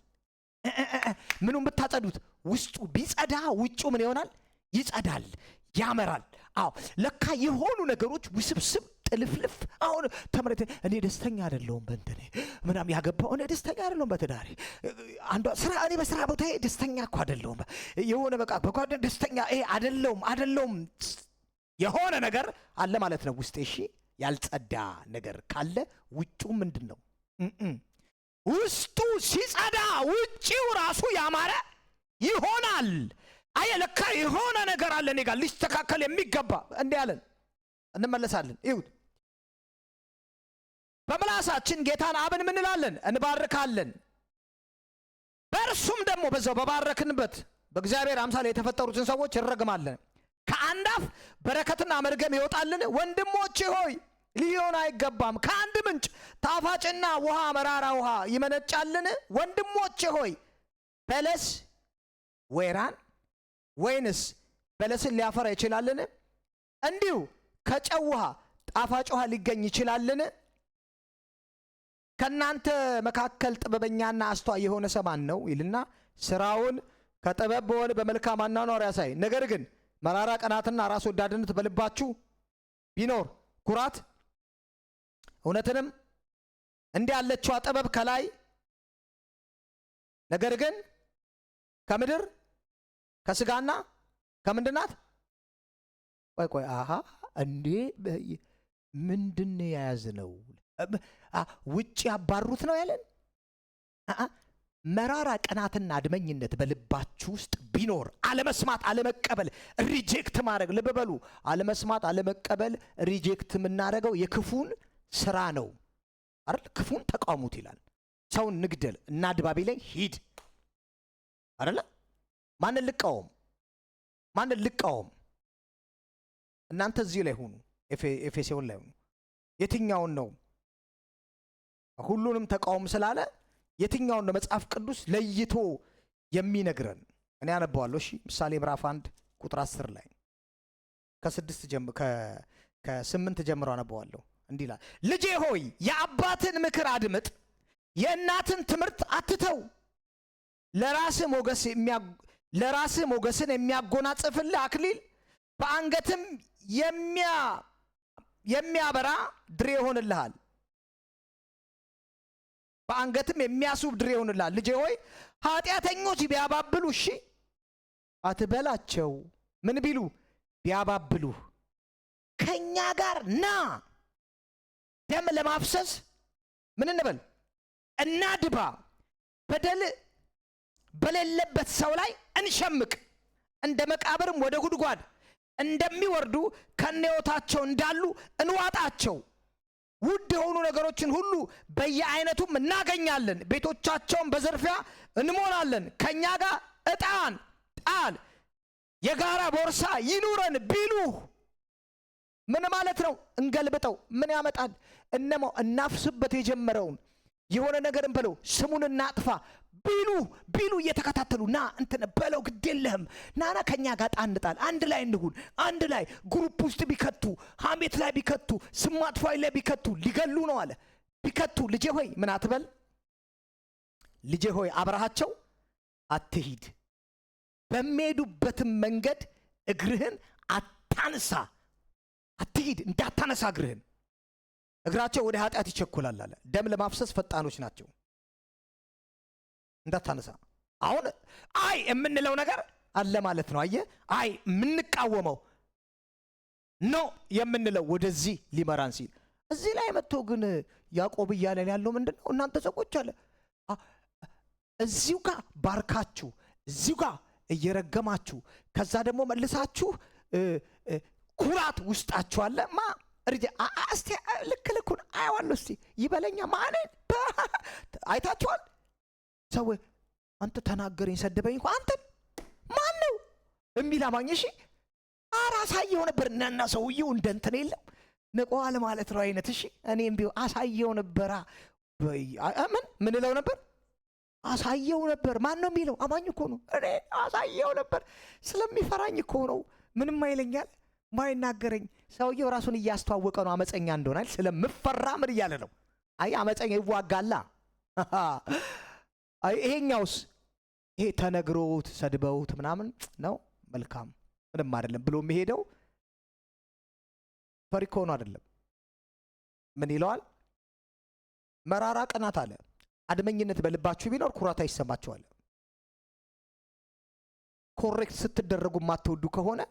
ምኑን ብታጸዱት ውስጡ ቢጸዳ ውጭው ምን ይሆናል? ይጸዳል፣ ያመራል። አዎ ለካ የሆኑ ነገሮች ውስብስብ ጥልፍልፍ። አሁን ተመረተ እኔ ደስተኛ አይደለሁም በእንተኔ ምናም ያገባው እኔ ደስተኛ አይደለሁም በትዳሬ አንዷ ስራ እኔ በስራ ቦታዬ ደስተኛ እኮ አይደለሁም የሆነ በቃ በጓደኛ ደስተኛ አይደለሁም የሆነ ነገር አለ ማለት ነው ውስጤ። እሺ ያልጸዳ ነገር ካለ ውጪው ምንድነው? ውስጡ ሲጸዳ ውጪው ራሱ ያማረ ይሆናል። አየለካ የሆነ ነገር አለ እኔ ጋር ሊስተካከል የሚገባ እንዲህ አለን። እንመለሳለን። ይሁት በምላሳችን ጌታን አብን ምን እንላለን? እንባርካለን። በእርሱም ደግሞ በዛው በባረክንበት በእግዚአብሔር አምሳል የተፈጠሩትን ሰዎች እንረግማለን። ከአንድ አፍ በረከትና መርገም ይወጣልን? ወንድሞቼ ሆይ ሊሆን አይገባም። ከአንድ ምንጭ ጣፋጭና ውሃ መራራ ውሃ ይመነጫልን? ወንድሞቼ ሆይ በለስ ወይራን ወይንስ በለስን ሊያፈራ ይችላልን? እንዲሁ ከጨው ውሃ ጣፋጭ ውሃ ሊገኝ ይችላልን? ከናንተ መካከል ጥበበኛና አስተዋይ የሆነ ሰው ማን ነው ይልና ስራውን ከጥበብ በሆነ በመልካም አኗኗር ያሳይ። ነገር ግን መራራ ቀናትና ራስ ወዳድነት በልባችሁ ቢኖር ኩራት እውነትንም እንዲህ ያለችዋ ጥበብ ከላይ ነገር ግን ከምድር ከስጋና ከምንድናት? ቆይ አሃ እንዴ ምንድን የያዝነው? ውጭ ያባሩት ነው ያለን። መራራ ቀናትና አድመኝነት በልባችሁ ውስጥ ቢኖር አለመስማት፣ አለመቀበል፣ ሪጀክት ማድረግ። ልብ በሉ፣ አለመስማት፣ አለመቀበል፣ ሪጀክት የምናደርገው የክፉን ስራ ነው አይደል? ክፉን ተቃውሙት ይላል። ሰውን ንግደል እና ድባቤ ላይ ሂድ አይደል? ማንን ልቃወም? ማንን ልቃወም? እናንተ እዚህ ላይ ሁኑ፣ ኤፌሶን ላይ ሁኑ። የትኛውን ነው? ሁሉንም ተቃውም ስላለ የትኛውን ነው መጽሐፍ ቅዱስ ለይቶ የሚነግረን? እኔ አነባዋለሁ። እሺ ምሳሌ ምዕራፍ 1 ቁጥር 10 ላይ ከ8 ጀምሮ አነባዋለሁ። እንዲህ ይላል፣ ልጄ ሆይ የአባትን ምክር አድምጥ፣ የእናትን ትምህርት አትተው። ለራስህ ሞገስን የሚያጎናጽፍልህ አክሊል በአንገትም የሚያበራ ድሬ ይሆንልሃል። በአንገትም የሚያስውብ ድሬ ይሆንልሃል። ልጄ ሆይ ኃጢአተኞች ቢያባብሉ እሺ አትበላቸው፣ ምን ቢሉ ቢያባብሉ ከኛ ጋር ና ደም ለማፍሰስ ምን እንበል እናድባ በደል በሌለበት ሰው ላይ እንሸምቅ እንደ መቃብርም ወደ ጉድጓድ እንደሚወርዱ ከነዮታቸው እንዳሉ እንዋጣቸው ውድ የሆኑ ነገሮችን ሁሉ በየአይነቱም እናገኛለን ቤቶቻቸውን በዝርፊያ እንሞላለን ከኛ ጋር ዕጣን ጣል የጋራ ቦርሳ ይኑረን ቢሉ ምን ማለት ነው እንገልብጠው ምን ያመጣል እነማው እናፍስበት የጀመረውን የሆነ ነገርን በለው ስሙን እናጥፋ ቢሉ እየተከታተሉ ና እንትን በለው ግድ የለህም ናና ከኛ ጋር ጣንጣል አንድ ላይ እንሁን አንድ ላይ ግሩፕ ውስጥ ቢከቱ ሐሜት ላይ ቢከቱ ስም ማጥፋት ላይ ቢከቱ ሊገሉ ነው አለ ቢከቱ ልጄ ሆይ ምን አትበል ልጄ ሆይ አብረሃቸው አትሂድ በሚሄዱበትም መንገድ እግርህን አታንሳ አትሂድ እንዳታነሳ እግራቸው ወደ ኃጢአት ይቸኩላል አለ ደም ለማፍሰስ ፈጣኖች ናቸው እንዳታነሳ አሁን አይ የምንለው ነገር አለ ማለት ነው አየ አይ የምንቃወመው ኖ የምንለው ወደዚህ ሊመራን ሲል እዚህ ላይ መጥቶ ግን ያዕቆብ እያለን ያለው ምንድነው እናንተ ሰዎች አለ እዚሁ ጋር ባርካችሁ እዚሁ ጋር እየረገማችሁ ከዛ ደግሞ መልሳችሁ ኩራት ውስጣችሁ አለ ማ እርጂ አስቲ ልክልኩን አይዋል እስቲ ይበለኛ ማን አይታችኋል ሰው አንተ ተናገረኝ ሰደበኝ እንኳን አንተ ማን ነው እሚል አማኝ እሺ አራሳየው ነበር እና ሰውየው እንደንተን የለም ነቋል ማለት ነው አይነት እሺ እኔም ቢው አሳየው ነበራ ምን ለው ነበር አሳየው ነበር ማን ነው የሚለው አማኝ እኮ ነው እኔ አሳየው ነበር ስለሚፈራኝ እኮ ነው ምንም አይለኛል ማይናገረኝ ሰውየው ራሱን እያስተዋወቀ ነው አመፀኛ እንደሆነ ስለምፈራ ምን ይያለ ነው አይ አመፀኛ ይዋጋላ አይ ይሄኛውስ ይሄ ተነግሮት ሰድበውት ምናምን ነው መልካም ምንም አይደለም ብሎ የሚሄደው ፈሪኮ ነው አይደለም ምን ይለዋል መራራ ቀናት አለ አድመኝነት በልባችሁ ቢኖር ኩራት አይሰማችኋል ኮሬክት ስትደረጉ ማትወዱ ከሆነ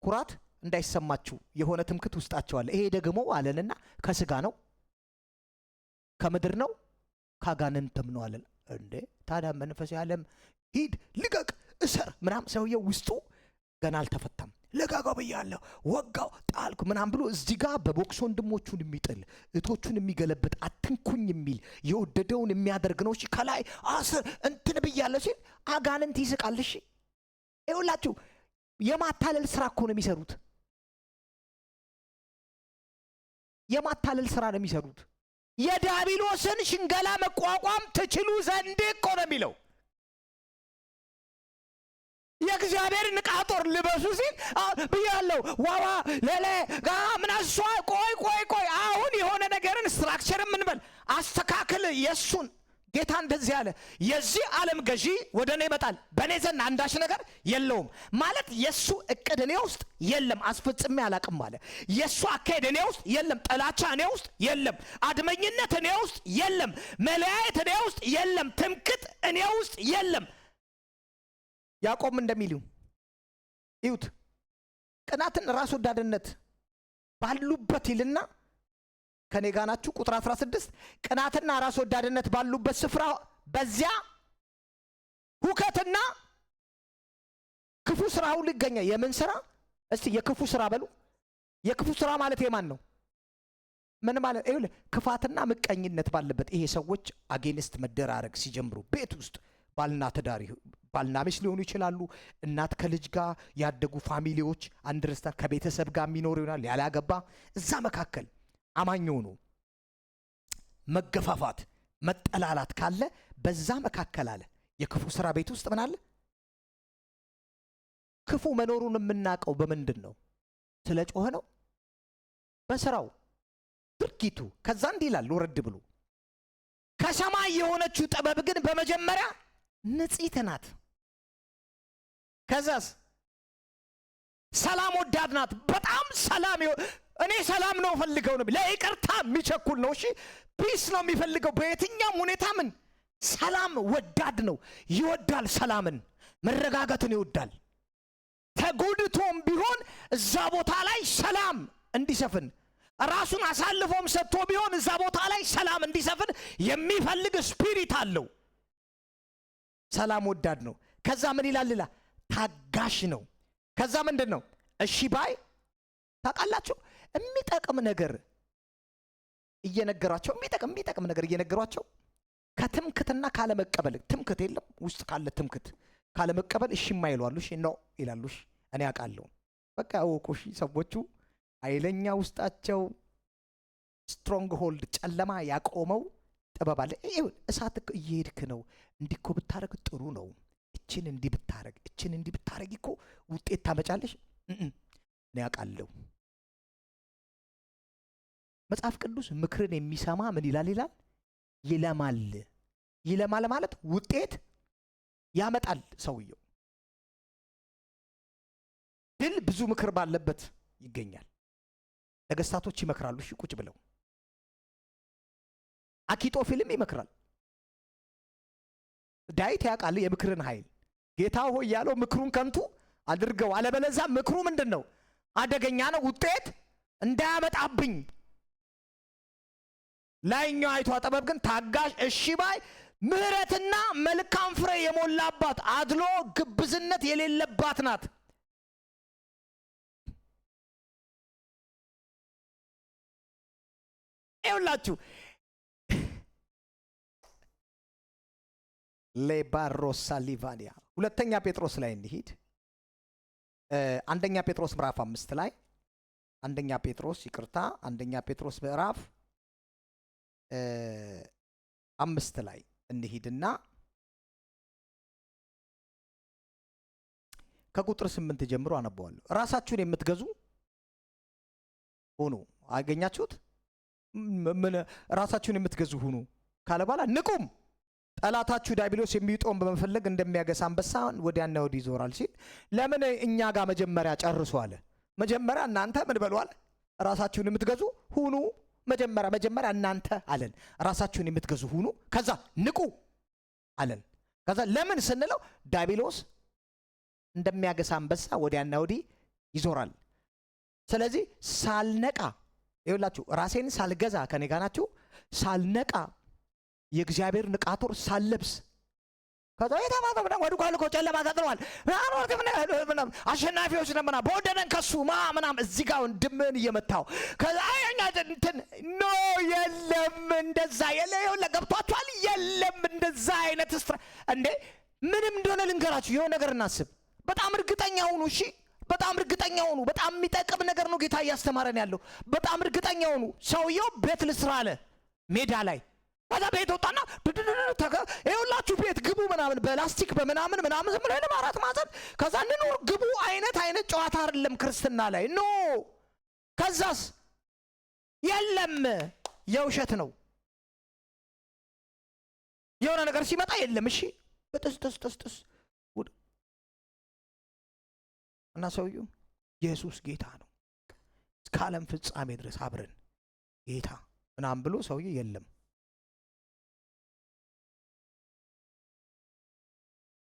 ኩራት እንዳይሰማችሁ የሆነ ትምክት ውስጣችሁ አለ ይሄ ደግሞ አለንና ከስጋ ነው ከምድር ነው ካጋንንተም ነው አለን እንዴ ታዲያ መንፈስ ያለም ሂድ ልቀቅ እሰር ምናም ሰውየው ውስጡ ገና አልተፈታም ለጋጋው በያለሁ ወጋው ጣልኩ ምናም ብሎ እዚህ ጋር በቦክስ ወንድሞቹን የሚጥል እቶቹን የሚገለብጥ አትንኩኝ የሚል የወደደውን የሚያደርግ ነው እሺ ከላይ አስር እንትን ብያለሁ ሲል አጋንንት ይስቃል እሺ ይኸውላችሁ የማታለል ስራ እኮ ነው የሚሰሩት የማታለል ስራ ነው የሚሰሩት የዲያብሎስን ሽንገላ መቋቋም ትችሉ ዘንድ እኮ ነው የሚለው የእግዚአብሔር ንቃጦር ልበሱ ሲል ብያለሁ ዋዋ ለለ ምናሷ ቆይ አሁን የሆነ ነገርን ስትራክቸር ምን በል አስተካክል የሱን ጌታ እንደዚህ ያለ የዚህ ዓለም ገዢ ወደ እኔ ይመጣል በእኔ ዘንድ አንዳች ነገር የለውም ማለት የሱ እቅድ እኔ ውስጥ የለም አስፈጽሜ አላቅም አለ የሱ አካሄድ እኔ ውስጥ የለም ጥላቻ እኔ ውስጥ የለም አድመኝነት እኔ ውስጥ የለም መለያየት እኔ ውስጥ የለም ትምክት እኔ ውስጥ የለም ያዕቆብ እንደሚሉ ይሁት ቅናትን ራስ ወዳድነት ባሉበት ይልና ከኔ ጋር ናችሁ ቁጥር 16 ቅናትና ራስ ወዳድነት ባሉበት ስፍራ በዚያ ሁከትና ክፉ ስራ ሁሉ ይገኛል የምን ስራ እስቲ የክፉ ስራ በሉ የክፉ ስራ ማለት የማን ነው ምን ማለት ይሁን ክፋትና ምቀኝነት ባለበት ይሄ ሰዎች አጌንስት መደራረግ ሲጀምሩ ቤት ውስጥ ባልና ሚስት ሊሆኑ ይችላሉ እናት ከልጅ ጋር ያደጉ ፋሚሊዎች አንደርስታንድ ከቤተሰብ ጋር የሚኖሩ ይሆናል ያላገባ እዛ መካከል አማኝ ሆኖ መገፋፋት መጠላላት ካለ በዛ መካከል አለ የክፉ ስራ ቤት ውስጥ ምን አለ ክፉ መኖሩን የምናቀው በምንድን ነው ስለ ጮኸ ነው በስራው ድርጊቱ ከዛ እንዲህ ይላል ወረድ ብሎ ከሰማይ የሆነችው ጥበብ ግን በመጀመሪያ ንጽሕት ናት ከዛስ ሰላም ወዳድ ናት በጣም ሰላም እኔ ሰላም ነው ፈልገው ነው ለይቅርታ የሚቸኩል ነው እሺ ፒስ ነው የሚፈልገው በየትኛም ሁኔታ ምን ሰላም ወዳድ ነው ይወዳል ሰላምን መረጋጋትን ይወዳል እዛ ቦታ ላይ ሰላም እንዲሰፍን ራሱን አሳልፎም ሰጥቶ ቢሆን እዛ ቦታ ላይ ሰላም እንዲሰፍን የሚፈልግ ስፒሪት አለው። ሰላም ወዳድ ነው። ከዛ ምን ይላል? ታጋሽ ነው። ከዛ ምንድነው? እሺ ባይ። ታውቃላችሁ የሚጠቅም ነገር እየነገሯቸው የሚጠቅም ነገር እየነገሯቸው ከትምክትና ካለ መቀበል ትምክት የለም ውስጥ ካለ ትምክት ካለ መቀበል እሺ ማይሏሉ። እሺ ነው ይላሉ። እሺ እኔ አውቃለሁ። በቃ አውቆሽ ሰዎቹ ኃይለኛ ውስጣቸው ስትሮንግ ሆልድ ጨለማ ያቆመው ጥበብ አለ። እሳት እየሄድክ ነው እንዲኮ ብታረግ ጥሩ ነው። እችን እንዲህ ብታረግ እኮ ውጤት ታመጫለሽ። እኔ አውቃለሁ። መጽሐፍ ቅዱስ ምክርን የሚሰማ ምን ይላል? ይለማል ማለት ውጤት ያመጣል። ሰውየው ድል ብዙ ምክር ባለበት ይገኛል። ነገስታቶች ይመክራሉ። እሺ ቁጭ ብለው አኪጦፌልም ይመክራል። ዳዊት ያውቃል የምክርን ኃይል። ጌታ ሆይ ያለው ምክሩን ከንቱ አድርገው አለበለዚያ ምክሩ ምንድነው? አደገኛ ነው፣ ውጤት እንዳያመጣብኝ። ላይኛው አይቷ ጥበብ ግን ታጋሽ፣ እሺ ባይ፣ ምህረትና መልካም ፍሬ የሞላባት አድሎ ግብዝነት የሌለባት ናት። ይኸውላችሁ ሌባሮሳ ሊቫኒያ ሁለተኛ ጴጥሮስ ላይ እንሂድ። አንደኛ ጴጥሮስ ምዕራፍ 5 ላይ አንደኛ ጴጥሮስ ምዕራፍ 5 ላይ እንሂድና ከቁጥር 8 ጀምሮ አነበዋለሁ። ራሳችሁን የምትገዙ ሁኑ። አገኛችሁት? ምን ራሳችሁን የምትገዙ ሁኑ ካለ በኋላ ንቁም፣ ጠላታችሁ ዲያብሎስ የሚውጠውን በመፈለግ እንደሚያገሳ አንበሳ ወዲያና ወዲህ ይዞራል ሲል ለምን እኛ ጋር መጀመሪያ ጨርሶ አለ። መጀመሪያ እናንተ ምን በሉ አለ? ራሳችሁን የምትገዙ ሁኑ። መጀመሪያ እናንተ አለን ራሳችሁን የምትገዙ ሁኑ። ከዛ ንቁ አለን። ከዛ ለምን ስንለው ዲያብሎስ እንደሚያገሳ አንበሳ ወዲያና ወዲህ ይዞራል። ስለዚህ ሳልነቃ ይኸውላችሁ ራሴን ሳልገዛ ከኔ ጋር ናችሁ። ሳልነቃ የእግዚአብሔር ንቃቶር ሳልለብስ ከዛ የተማተው ወድቋል እኮ ጨለማ ተጥሏል አሸናፊዎች ነን በወደደን ከሱ ምናምን እዚህ ጋር ወንድምን እየመታው ከዛ እንትን ኖ የለም እንደዛ የለ ገብቷችኋል? የለም እንደዛ አይነት እንዴ ምንም እንደሆነ ልንገራችሁ። የሆነ ነገር እናስብ። በጣም እርግጠኛ ሁኑ። እሺ በጣም እርግጠኛ ሁኑ። በጣም የሚጠቅም ነገር ነው ጌታ እያስተማረን ያለው። በጣም እርግጠኛ ሁኑ። ሰውየው ቤት ልስራ አለ ሜዳ ላይ። ከዛ ቤት ወጣና ይኸውላችሁ ቤት ግቡ ምናምን በላስቲክ በምናምን ዝም ብለን አራት ማዕዘን ከዛ እንኑር ግቡ አይነት ጨዋታ አይደለም ክርስትና ላይ ኖ። ከዛስ የለም የውሸት ነው። የሆነ ነገር ሲመጣ የለም። እሺ በጥስ እና ሰውየው ኢየሱስ ጌታ ነው እስከ ዓለም ፍጻሜ ድረስ አብረን ጌታ ምናምን ብሎ ሰውየው የለም።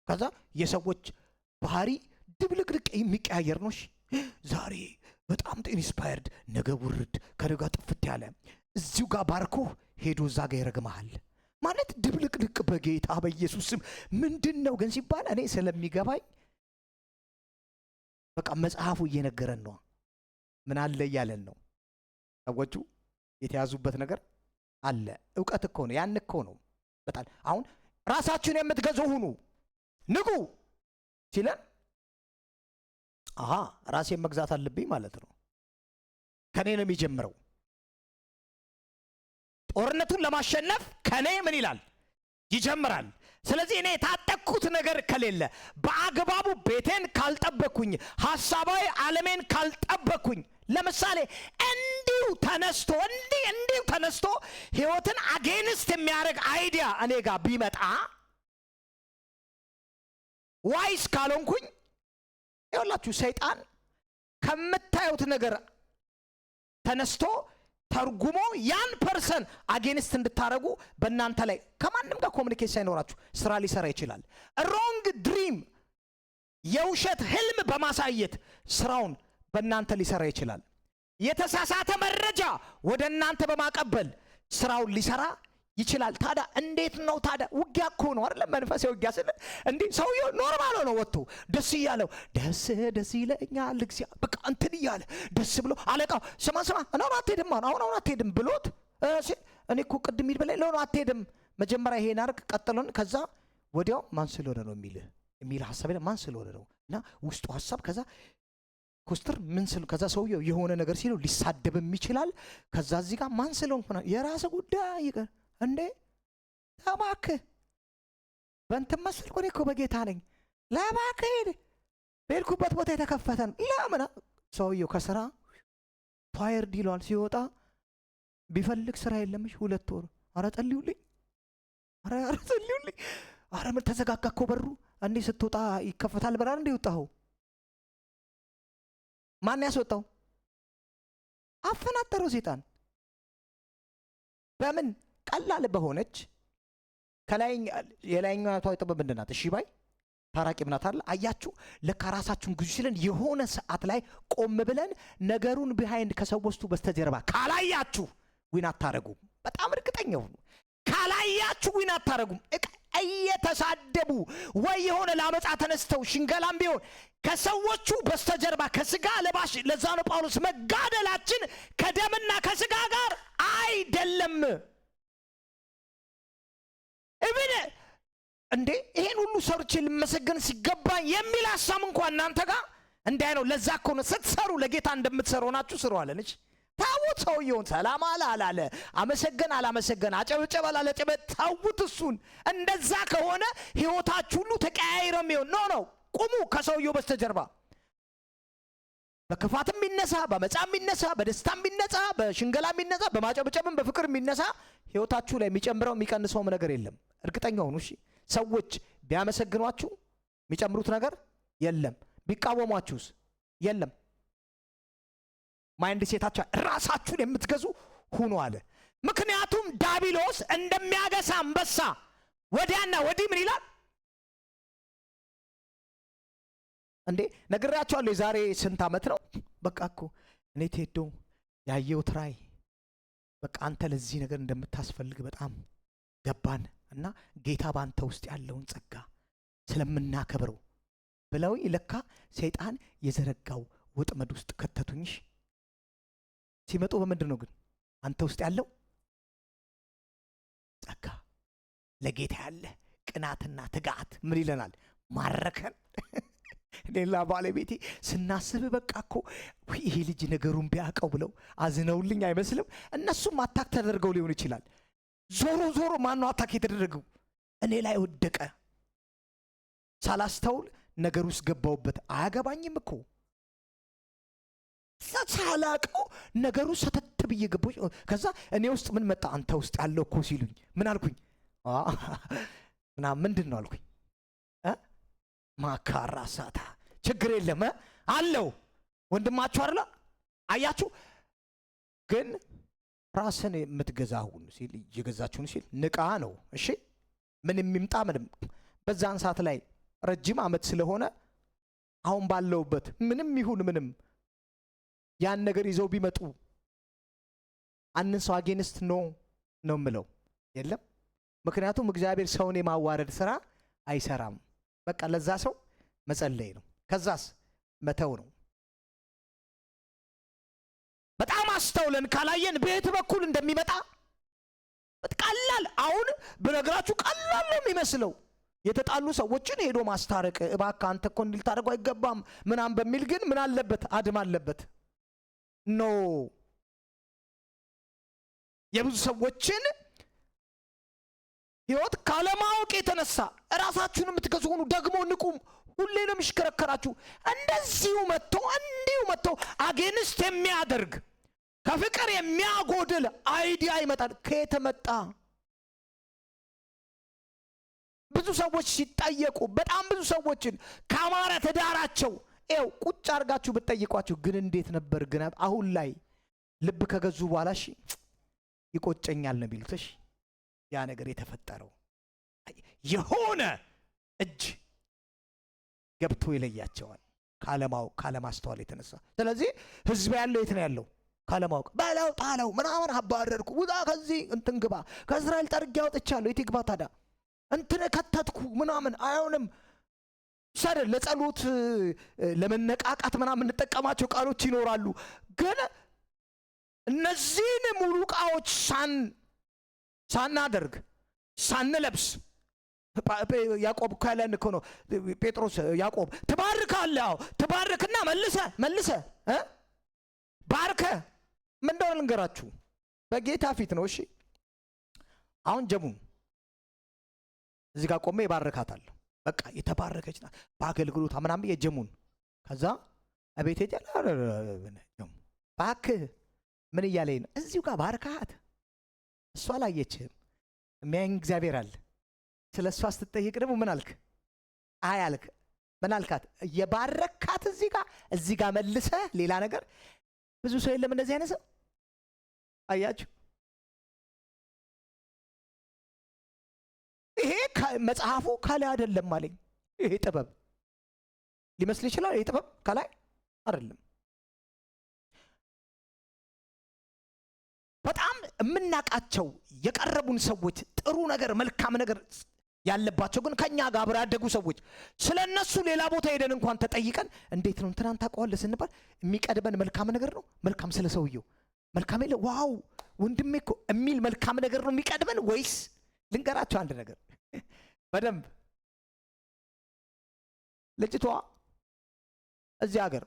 ከዛ የሰዎች ባህሪ ድብልቅልቅ የሚቀያየር ነው። ዛሬ በጣም ኢንስፓየርድ፣ ነገ ውርድ፣ ከነጋ ጥፍት ያለ እዚሁ ጋር ባርኮ ሄዶ እዛ ጋር ይረግመሃል ማለት ድብልቅልቅ በጌታ በኢየሱስ ስም ምንድነው ግን ሲባል እኔ ስለሚገባኝ በቃ መጽሐፉ እየነገረን ነው። ምን አለ እያለን ነው። ሰዎቹ የተያዙበት ነገር አለ። ዕውቀት እኮ ነው። ያን እኮ ነው በጣም አሁን ራሳችሁን የምትገዙ ሁኑ ንቁ ሲለን ራሴን መግዛት አለብኝ ማለት ነው። ከኔ ነው የሚጀምረው። ጦርነቱን ለማሸነፍ ከኔ ምን ይላል ይጀምራል። ስለዚህ እኔ የታጠቅኩት ነገር ከሌለ በአግባቡ ቤቴን ካልጠበኩኝ ሐሳባዊ ዓለሜን ካልጠበኩኝ ለምሳሌ እንዲሁ ተነስቶ ህይወትን አጌንስት የሚያደርግ አይዲያ እኔ ጋር ቢመጣ ዋይስ ካልሆንኩኝ ይኸውላችሁ ሰይጣን ከምታዩት ነገር ተነስቶ ተርጉሞ ያን ፐርሰን አጌንስት እንድታረጉ በእናንተ ላይ ከማንም ጋር ኮሙኒኬት ሳይኖራችሁ ስራ ሊሰራ ይችላል። ሮንግ ድሪም የውሸት ህልም በማሳየት ስራውን በእናንተ ሊሰራ ይችላል። የተሳሳተ መረጃ ወደ እናንተ በማቀበል ስራውን ሊሰራ ይችላል። ታዲያ እንዴት ነው? ታዲያ ውጊያ እኮ ነው አይደል? መንፈሳዊ ውጊያ ስለ እንዴ ሰውየው ኖርማል ነው ወጥቶ ደስ እያለው ደስ ይለኛል እግዚአብሔር በቃ እንትን እያለ ደስ ብሎ አለቃው ስማ አሁን አትሄድም አሁን አትሄድም ብሎት እኔ እኮ ቅድም ሂድ በላይ ነው አትሄድም መጀመሪያ ይሄን አርግ ቀጥሎን ከዛ ወዲያው ማን ስለሆነ ነው የሚል ሐሳብ ማን ስለሆነ ነው እና ውስጡ ሐሳብ ከዛ ኮስተር ምን ስለ ከዛ ሰውየው የሆነ ነገር ሲለው ሊሳደብም ይችላል። ከዛ እዚህ ጋር ማን ስለሆንኩ ነው የራስ ጉዳይ ይቀር እንዴ ታማክ በእንትን መሰልኩ እኔ እኮ በጌታ ነኝ ለባክ ሄድ በልኩበት ቦታ የተከፈተን ለምን ሰውየው ከስራ ፋየርድ ይሏል። ሲወጣ ቢፈልግ ስራ የለምሽ 2 ወር አረ ጸልዩልኝ አረ ጸልዩልኝ አረ ምን ተዘጋጋ እኮ በሩ እንዴ ስትወጣ ይከፈታል በራ እንዴ ወጣው ማን ያስወጣው? አፈናጠረው ሰይጣን። በምን ቀላል በሆነች ከላይ የላይኛው ጥበብ ምንድናት? እሺ ባይ ታራቂ ምናት አለ። አያችሁ ለካ ራሳችሁን ግዙ ሲለን የሆነ ሰዓት ላይ ቆም ብለን ነገሩን ቢሃይንድ ከሰውስቱ በስተጀርባ ካላያችሁ ዊን አታረጉም። በጣም እርግጠኛ ሁኑ። ካላያችሁ ዊን አታረጉም። እየተሳደቡ ወይ የሆነ ላመጻ ተነስተው ሽንገላም ቢሆን ከሰዎቹ በስተጀርባ ከስጋ ለባሽ ለዛ ነው ጳውሎስ መጋደላችን ከደምና ከስጋ ጋር አይደለም። እብነ እንዴ ይሄን ሁሉ ሰርቼ ልመሰገን ሲገባኝ የሚል ሐሳብ እንኳን እናንተ ጋር እንዳይ ነው። ለዛ እኮ ነው ስትሰሩ ለጌታ እንደምትሰሩ ናችሁ ስሩ አለንች። ታውት ሰውየውን ሰላም አላለ አመሰገን አላመሰገን አጨብጨበ አላጨበ ታውት እሱን እንደዛ ከሆነ ህይወታችሁ ሁሉ ተቀያይረም ይሆን ነው። ቁሙ ከሰውየው በስተጀርባ በክፋትም ይነሳ በመጻም ይነሳ በደስታም ይነሳ በሽንገላም ይነሳ በማጨብጨብም በፍቅርም ይነሳ ህይወታችሁ ላይ የሚጨምረው የሚቀንሰው ነገር የለም። እርግጠኛ ሁኑ። እሺ ሰዎች ቢያመሰግኗችሁ የሚጨምሩት ነገር የለም። ቢቃወሟችሁስ የለም። ማይንድ ሴታችሁ ራሳችሁን የምትገዙ ሁኑ አለ። ምክንያቱም ዳቢሎስ እንደሚያገሳ አንበሳ ወዲያና ወዲህ ምን ይላል እንዴ? ነግራችኋለሁ። የዛሬ ስንት ዓመት ነው በቃ እኮ እኔ ቴዶ ያየሁት ራእይ በቃ አንተ ለዚህ ነገር እንደምታስፈልግ በጣም ገባን እና ጌታ ባንተ ውስጥ ያለውን ጸጋ ስለምናከብረው ብለው ለካ ሰይጣን የዘረጋው ወጥመድ ውስጥ ከተቱኝሽ። ሲመጡ በምንድን ነው ግን አንተ ውስጥ ያለው ጸጋ ለጌታ ያለ ቅናትና ትጋት ምን ይለናል? ማረከን። ሌላ ባለቤቴ ስናስብ በቃ እኮ ይሄ ልጅ ነገሩን ቢያውቀው ብለው አዝነውልኝ አይመስልም? እነሱም አታክ ተደርገው ሊሆን ይችላል። ዞሮ ማነው አታክ የተደረገው? እኔ ላይ ወደቀ። ሳላስተውል ነገር ውስጥ ገባውበት። አያገባኝም እኮ ሳላቀው ነገሩ ሰተት ብዬ ገቦች። ከዛ እኔ ውስጥ ምን መጣ? አንተ ውስጥ ያለው እኮ ሲሉኝ ምን አልኩኝ? ምንድን ነው አልኩኝ? ማካራ ሳታ ችግር የለም አለው ወንድማችሁ አይደለ? አያችሁ ግን ራስን የምትገዛውን ሲል እየገዛችሁን ሲል ንቃ ነው። እሺ ምን የሚምጣ ምንም በዛን ሰዓት ላይ ረጅም ዓመት ስለሆነ አሁን ባለውበት ምንም ይሁን ምንም ያን ነገር ይዘው ቢመጡ አንን ሰው አጌንስት ነው የምለው የለም። ምክንያቱም እግዚአብሔር ሰውን የማዋረድ ስራ አይሰራም። በቃ ለዛ ሰው መጸለይ ነው። ከዛስ መተው ነው። በጣም አስተውለን ካላየን በየት በኩል እንደሚመጣ ቀላል አሁን በነገራችሁ ቀላል ነው የሚመስለው። የተጣሉ ሰዎችን ሄዶ ማስታረቅ እባክህ አንተ እኮ እንዲል ታደርገው አይገባም ምናምን በሚል ግን ምን አለበት? አድም አለበት። ኖ የብዙ ሰዎችን ህይወት ካለማወቅ የተነሳ ራሳችሁን የምትገዙ ሆኑ። ደግሞ ንቁም። ሁሌ ነው የሚሽከረከራችሁ። እንደዚሁ መጥቶ አጌንስት የሚያደርግ ከፍቅር የሚያጎድል አይዲያ ይመጣል። ከየት መጣ? ብዙ ሰዎች ሲጠየቁ በጣም ብዙ ሰዎችን ከአማረ ትዳራቸው ቁጭ አርጋችሁ ብትጠይቋቸው ግን እንዴት ነበር ግን አሁን ላይ ልብ ከገዙ በኋላ እሺ ይቆጨኛል ነው የሚሉት። እሺ ያ ነገር የተፈጠረው የሆነ እጅ ገብቶ ይለያቸዋል። ካለማወቅ ካለማስተዋል የተነሳ። ስለዚህ ህዝብ ያለው የት ነው ያለው? ካለማወቅ። በለው ጣለው ምናምን አባረርኩ፣ ውጣ ከዚህ እንትን ግባ፣ ከእስራኤል ጠርጌ አውጥቻለሁ፣ የት ይግባ ታዲያ? እንትን ከተትኩ ምናምን አይሆንም። ሰደ ለጸሎት ለመነቃቃት ምናምን እንጠቀማቸው ቃሎች ይኖራሉ። ግን እነዚህን ሙሉ ቃዎች ሳናደርግ ሳንለብስ ያዕቆብ ካለን እኮ ነው ጴጥሮስ ያዕቆብ ትባርካለህ። አዎ ትባርክና መልሰ ባርከ ምን እንደሆነ ልንገራችሁ፣ በጌታ ፊት ነው። እሺ አሁን ጀሙን እዚህ ጋር ቆሜ ይባርካታለሁ። በቃ የተባረከች ናት በአገልግሎቷ ምናምን የጀሙን ከዛ እቤት ሄጄ ጀሙ እባክህ ምን እያለኝ ነው? እዚሁ ጋር ባርካት። እሷ አላየችህም፣ የሚያየኝ እግዚአብሔር አለ። ስለ እሷ ስትጠይቅ ደግሞ ምን አልክ? አይ አልክ። ምን አልካት? የባረካት እዚህ ጋር መልሰህ ሌላ ነገር። ብዙ ሰው የለም እንደዚህ አይነት ሰው አያችሁ። ይሄ መጽሐፉ ከላይ አይደለም አለኝ። ይሄ ጥበብ ሊመስል ይችላል። ይሄ ጥበብ ከላይ አይደለም። በጣም የምናቃቸው የቀረቡን ሰዎች ጥሩ ነገር መልካም ነገር ያለባቸው ግን ከኛ ጋር አብረው ያደጉ ሰዎች ስለ እነሱ ሌላ ቦታ ሄደን እንኳን ተጠይቀን እንዴት ነው እንትናን ታውቀዋለህ ስንባል የሚቀድመን መልካም ነገር ነው። መልካም ስለ ሰውየው መልካም የለ ዋው ወንድሜ እኮ የሚል መልካም ነገር ነው የሚቀድመን ወይስ? ልንገራቸው አንድ ነገር በደንብ ልጅቷ እዚህ ሀገር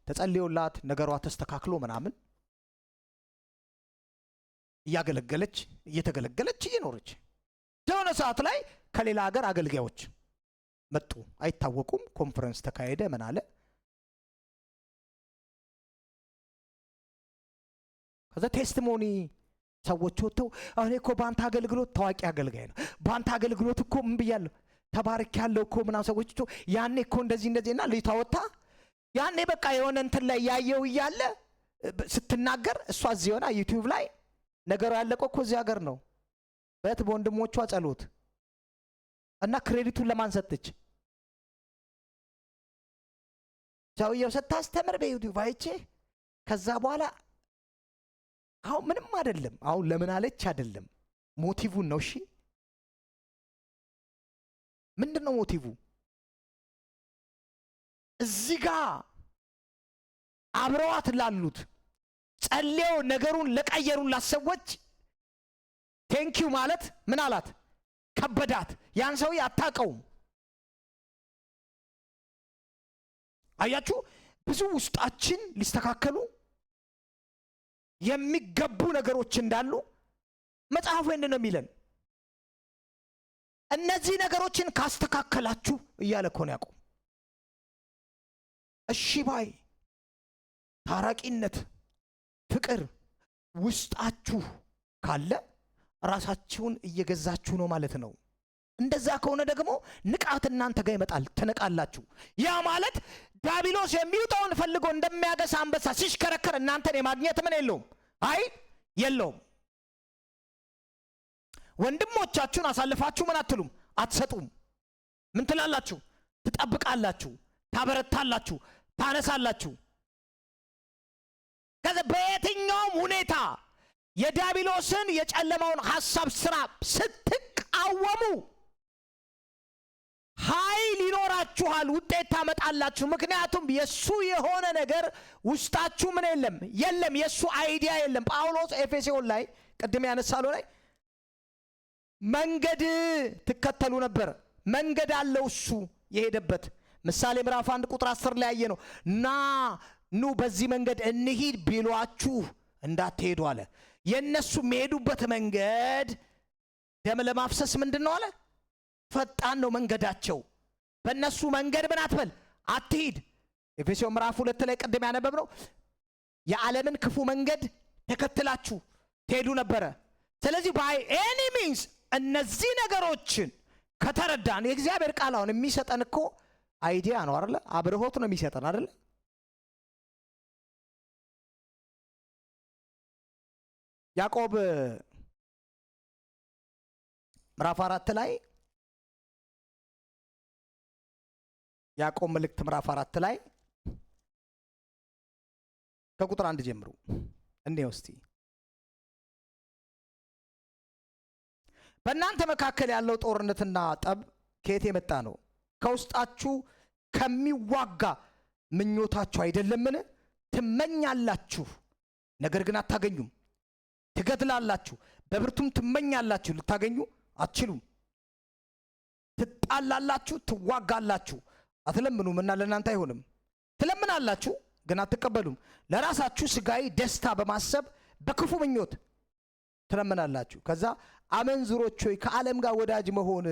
ተጸልዮላት ነገሯ ተስተካክሎ ምናምን እያገለገለች እየተገለገለች እየኖረች የሆነ ሰዓት ላይ ከሌላ ሀገር አገልጋዮች መጡ። አይታወቁም። ኮንፈረንስ ተካሄደ። ምን አለ ከዛ ቴስቲሞኒ ሰዎች ወጥተው እኔ እኮ በአንተ አገልግሎት ታዋቂ አገልጋይ ነው፣ በአንተ አገልግሎት እኮ ምን ብያለሁ ተባርክ ያለው እኮ ምናምን ሰዎች ያኔ እኮ እንደዚህና ልጅቷ ወጣ ያኔ በቃ የሆነ እንትን ላይ ያየው እያለ ስትናገር እሷ እዚህ ሆና ዩቲዩብ ላይ ነገሩ ያለቀው እኮ እዚህ ሀገር ነው በወንድሞቿ ጸሎት እና ክሬዲቱን ለማን ሰጠች? ሰውየው ስታስተምር በዩቲዩብ አይቼ ከዛ በኋላ አሁን ምንም አይደለም። አሁን ለምን አለች አይደለም ሞቲቭን ነው። እሺ ምንድነው ሞቲቭ? እዚህ ጋር አብረዋት ላሉት ጸልየው ነገሩን ለቀየሩላት ሰዎች ቴንኪዩ ማለት ምን አላት? ከበዳት። ያን ሰውዬ አታውቀውም። አያችሁ ብዙ ውስጣችን ሊስተካከሉ የሚገቡ ነገሮች እንዳሉ መጽሐፉ ምንድን ነው የሚለን? እነዚህ ነገሮችን ካስተካከላችሁ እያለ እኮ ነው ያዕቆብ። እሺ ባይ ታራቂነት፣ ፍቅር ውስጣችሁ ካለ ራሳችሁን እየገዛችሁ ነው ማለት ነው። እንደዛ ከሆነ ደግሞ ንቃት እናንተ ጋር ይመጣል፣ ትነቃላችሁ። ያ ማለት ዲያብሎስ የሚውጠውን ፈልጎ እንደሚያገሳ አንበሳ ሲሽከረከር እናንተን የማግኘት ምን የለውም፣ አይ የለውም። ወንድሞቻችሁን አሳልፋችሁ ምን አትሉም፣ አትሰጡም። ምን ትላላችሁ? ትጠብቃላችሁ፣ ታበረታላችሁ፣ ታነሳላችሁ። ከዛ በየትኛውም ሁኔታ የዲያብሎስን የጨለማውን ሐሳብ ስራ ስትቃወሙ ኃይል ይኖራችኋል፣ ውጤት ታመጣላችሁ። ምክንያቱም የሱ የሆነ ነገር ውስጣችሁ ምን የለም፣ የሱ አይዲያ የለም። ጳውሎስ ኤፌሶን ላይ ቅድም ያነሳለው ላይ መንገድ ትከተሉ ነበር። መንገድ አለው እሱ የሄደበት። ምሳሌ ምዕራፍ 1 ቁጥር 10 ላይ ያየ ነው። ኑ በዚህ መንገድ እንሂድ ቢሏችሁ እንዳትሄዱ አለ። የነሱ የሚሄዱበት መንገድ ደም ለማፍሰስ ምንድን ነው አለ? ፈጣን ነው መንገዳቸው። በእነሱ መንገድ ምን አትበል፣ አትሂድ። ኤፌሶን ምዕራፍ 2 ላይ ቅድም ያነበብነው የዓለምን ክፉ መንገድ ተከትላችሁ ትሄዱ ነበረ። ስለዚህ ባይ ኤኒ ሚንስ እነዚህ ነገሮችን ከተረዳን የእግዚአብሔር ቃል አሁን የሚሰጠን እኮ አይዲያ ነው አይደለ? አብርሆት ነው የሚሰጠን አይደለ? ያዕቆብ ምዕራፍ 4 ላይ ያዕቆብ መልእክት ምዕራፍ 4 ላይ ከቁጥር 1 ጀምሮ እንየው እስቲ። በእናንተ መካከል ያለው ጦርነትና ጠብ ከየት የመጣ ነው? ከውስጣችሁ ከሚዋጋ ምኞታችሁ አይደለምን? ትመኛላችሁ፣ ነገር ግን አታገኙም። ትገድላላችሁ፣ በብርቱም ትመኛላችሁ፣ ልታገኙ አትችሉም። ትጣላላችሁ፣ ትዋጋላችሁ፣ አትለምኑም እና ለእናንተ አይሆንም። ትለምናላችሁ ግን አትቀበሉም፣ ለራሳችሁ ሥጋዊ ደስታ በማሰብ በክፉ ምኞት ትለምናላችሁ። ከዛ አመንዝሮች ሆይ ከዓለም ጋር ወዳጅ መሆን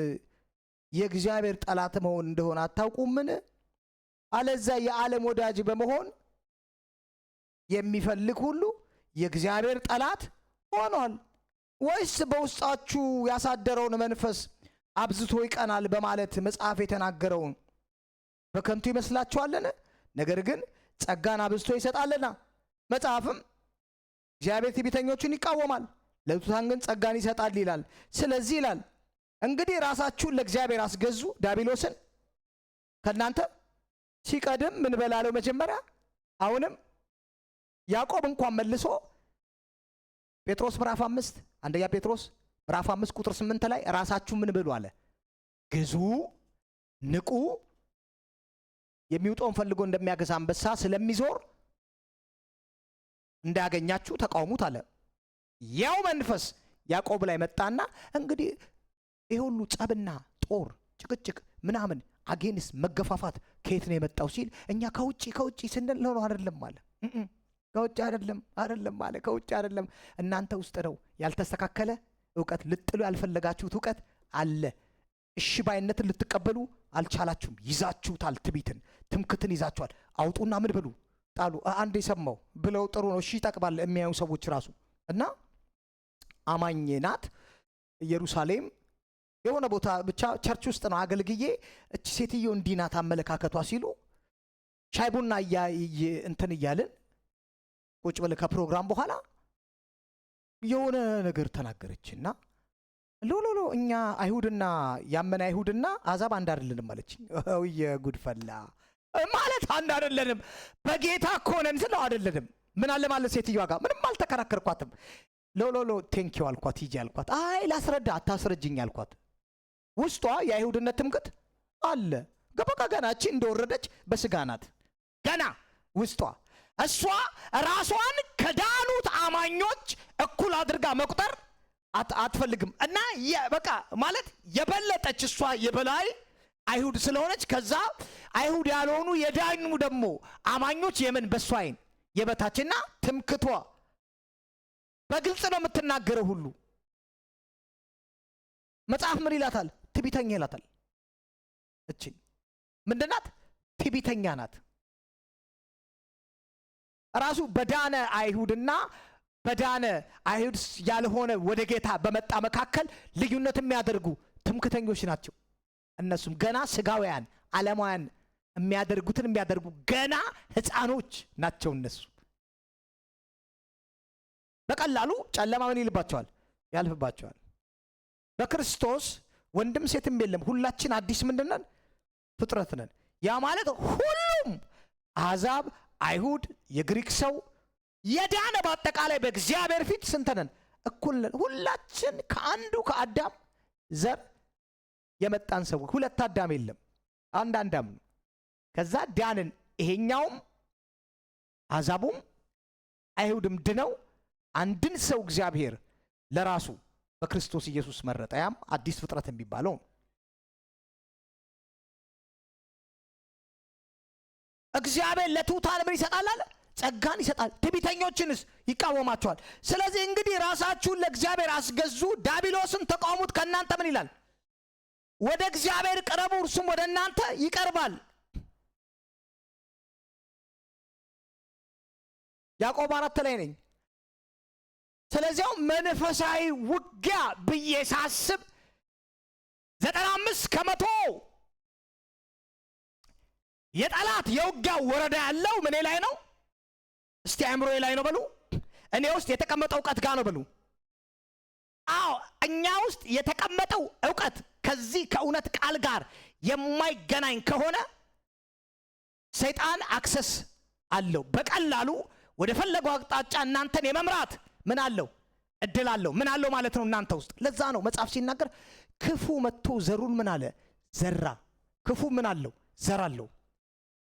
የእግዚአብሔር ጠላት መሆን እንደሆነ አታውቁምን? አለዛ የዓለም ወዳጅ በመሆን የሚፈልግ ሁሉ የእግዚአብሔር ጠላት ሆኗል። ወይስ በውስጣችሁ ያሳደረውን መንፈስ አብዝቶ ይቀናል በማለት መጽሐፍ የተናገረውን በከንቱ ይመስላችኋልን? ነገር ግን ጸጋን አብዝቶ ይሰጣልና። መጽሐፍም እግዚአብሔር ትዕቢተኞችን ይቃወማል፣ ለትሑታን ግን ጸጋን ይሰጣል ይላል። ስለዚህ ይላል እንግዲህ ራሳችሁን ለእግዚአብሔር አስገዙ። ዲያብሎስን ከእናንተ ሲቀድም ምን በላለው መጀመሪያ። አሁንም ያዕቆብ እንኳን መልሶ ጴጥሮስ ምዕራፍ 5 አንደኛ ጴጥሮስ ምዕራፍ 5 ቁጥር 8 ላይ ራሳችሁ ምን ብሉ አለ? ግዙ፣ ንቁ፣ የሚውጠውን ፈልጎ እንደሚያገሳ አንበሳ ስለሚዞር እንዳያገኛችሁ ተቃውሙት አለ። ያው መንፈስ ያዕቆብ ላይ መጣና እንግዲህ ይሄ ሁሉ ጸብና ጦር ጭቅጭቅ ምናምን አጌንስ መገፋፋት ከየት ነው የመጣው ሲል እኛ ከውጪ ስንል ነው አይደለም አለ። ከውጪ አይደለም አለ። ከውጪ አይደለም፣ እናንተ ውስጥ ነው ያልተስተካከለ ዕውቀት፣ ልጥሉ ያልፈለጋችሁት ዕውቀት አለ። እሺ ባይነትን ልትቀበሉ አልቻላችሁም። ይዛችሁታል። ትምክትን ይዛችኋል። አውጡና ምን ብሉ ጣሉ። አንድ የሰማው ብለው ጥሩ ነው እሺ ይጠቅማል የሚያዩ ሰዎች ራሱ እና አማኝ ናት ኢየሩሳሌም የሆነ ቦታ ብቻ ቸርች ውስጥ ነው አገልግዬ እቺ ሴትዮ እንዲህ ናት አመለካከቷ ሲሉ ሻይ ቡና እንትን እያልን ቁጭ ብለን ከፕሮግራም በኋላ የሆነ ነገር ተናገረችና ሎሎሎ እኛ አይሁድና ያመነ አይሁድና አዛብ አንድ አይደለንም አለችኝ። የጉድፈላ ማለት አንድ አይደለንም በጌታ እኮ ነን ስለው አይደለንም። ምን አለ ማለት ሴትዮዋ ጋር ምንም አልተከራከርኳትም። ሎሎሎ ቴንኪው አልኳት፣ ሂጂ አልኳት። አይ ላስረዳ አታስረጅኝ አልኳት። ውስጧ የአይሁድነት ትምክት አለ። ገበቃ ገናቺ እንደወረደች በስጋ ናት ገና ውስጧ። እሷ ራሷን ከዳኑት አማኞች እኩል አድርጋ መቁጠር አትፈልግም እና በቃ ማለት የበለጠች እሷ የበላይ አይሁድ ስለሆነች ከዛ አይሁድ ያልሆኑ የዳኑ ደግሞ አማኞች የምን በሷ አይን የበታችና ትምክቷ በግልጽ ነው የምትናገረው ሁሉ። መጽሐፍ ምን ይላታል? ትዕቢተኛ ይላታል። እቺ ምንድናት? ትዕቢተኛ ናት። ራሱ በዳነ አይሁድና በዳነ አይሁድ ያልሆነ ወደ ጌታ በመጣ መካከል ልዩነት የሚያደርጉ ትምክተኞች ናቸው። እነሱም ገና ስጋውያን ዓለማውያን የሚያደርጉትን የሚያደርጉ ገና ሕፃኖች ናቸው። እነሱ በቀላሉ ጨለማ ምን ይልባቸዋል? ያልፍባቸዋል። በክርስቶስ ወንድም ሴትም የለም፣ ሁላችን አዲስ ምንድነን? ፍጥረት ነን። ያ ማለት ሁሉም አሕዛብ፣ አይሁድ፣ የግሪክ ሰው የዳነ በአጠቃላይ በእግዚአብሔር ፊት ስንት ነን? እኩል ነን። ሁላችን ከአንዱ ከአዳም ዘር የመጣን ሰው። ሁለት አዳም የለም፣ አንድ አዳም ነው። ከዛ ዳንን። ይሄኛውም አሕዛቡም አይሁድም ድነው አንድን ሰው እግዚአብሔር ለራሱ በክርስቶስ ኢየሱስ መረጠ። ያም አዲስ ፍጥረት የሚባለው እግዚአብሔር ለትሑታን ምን ይሰጣል አለ? ጸጋን ይሰጣል። ትዕቢተኞችንስ ይቃወማቸዋል። ስለዚህ እንግዲህ ራሳችሁን ለእግዚአብሔር አስገዙ፣ ዲያብሎስን ተቃውሙት፣ ከእናንተ ምን ይላል? ወደ እግዚአብሔር ቅረቡ፣ እርሱም ወደ እናንተ ይቀርባል። ያዕቆብ 4 ላይ ነኝ። ስለዚያው መንፈሳዊ ውጊያ ብዬ ሳስብ 95% የጠላት የውጊያ ወረዳ ያለው ምን ላይ ነው? እስቲ አእምሮዬ ላይ ነው በሉ። እኔ ውስጥ የተቀመጠው ዕውቀት ጋር ነው በሉ። አዎ እኛ ውስጥ የተቀመጠው ዕውቀት ከዚህ ከእውነት ቃል ጋር የማይገናኝ ከሆነ ሰይጣን አክሰስ አለው በቀላሉ ወደ ፈለገው አቅጣጫ እናንተን የመምራት ምን አለው? እድል አለው። ምን አለው ማለት ነው እናንተ ውስጥ። ለዛ ነው መጽሐፍ ሲናገር ክፉ መጥቶ ዘሩን ምን አለ? ዘራ። ክፉ ምን አለው? ዘር አለው።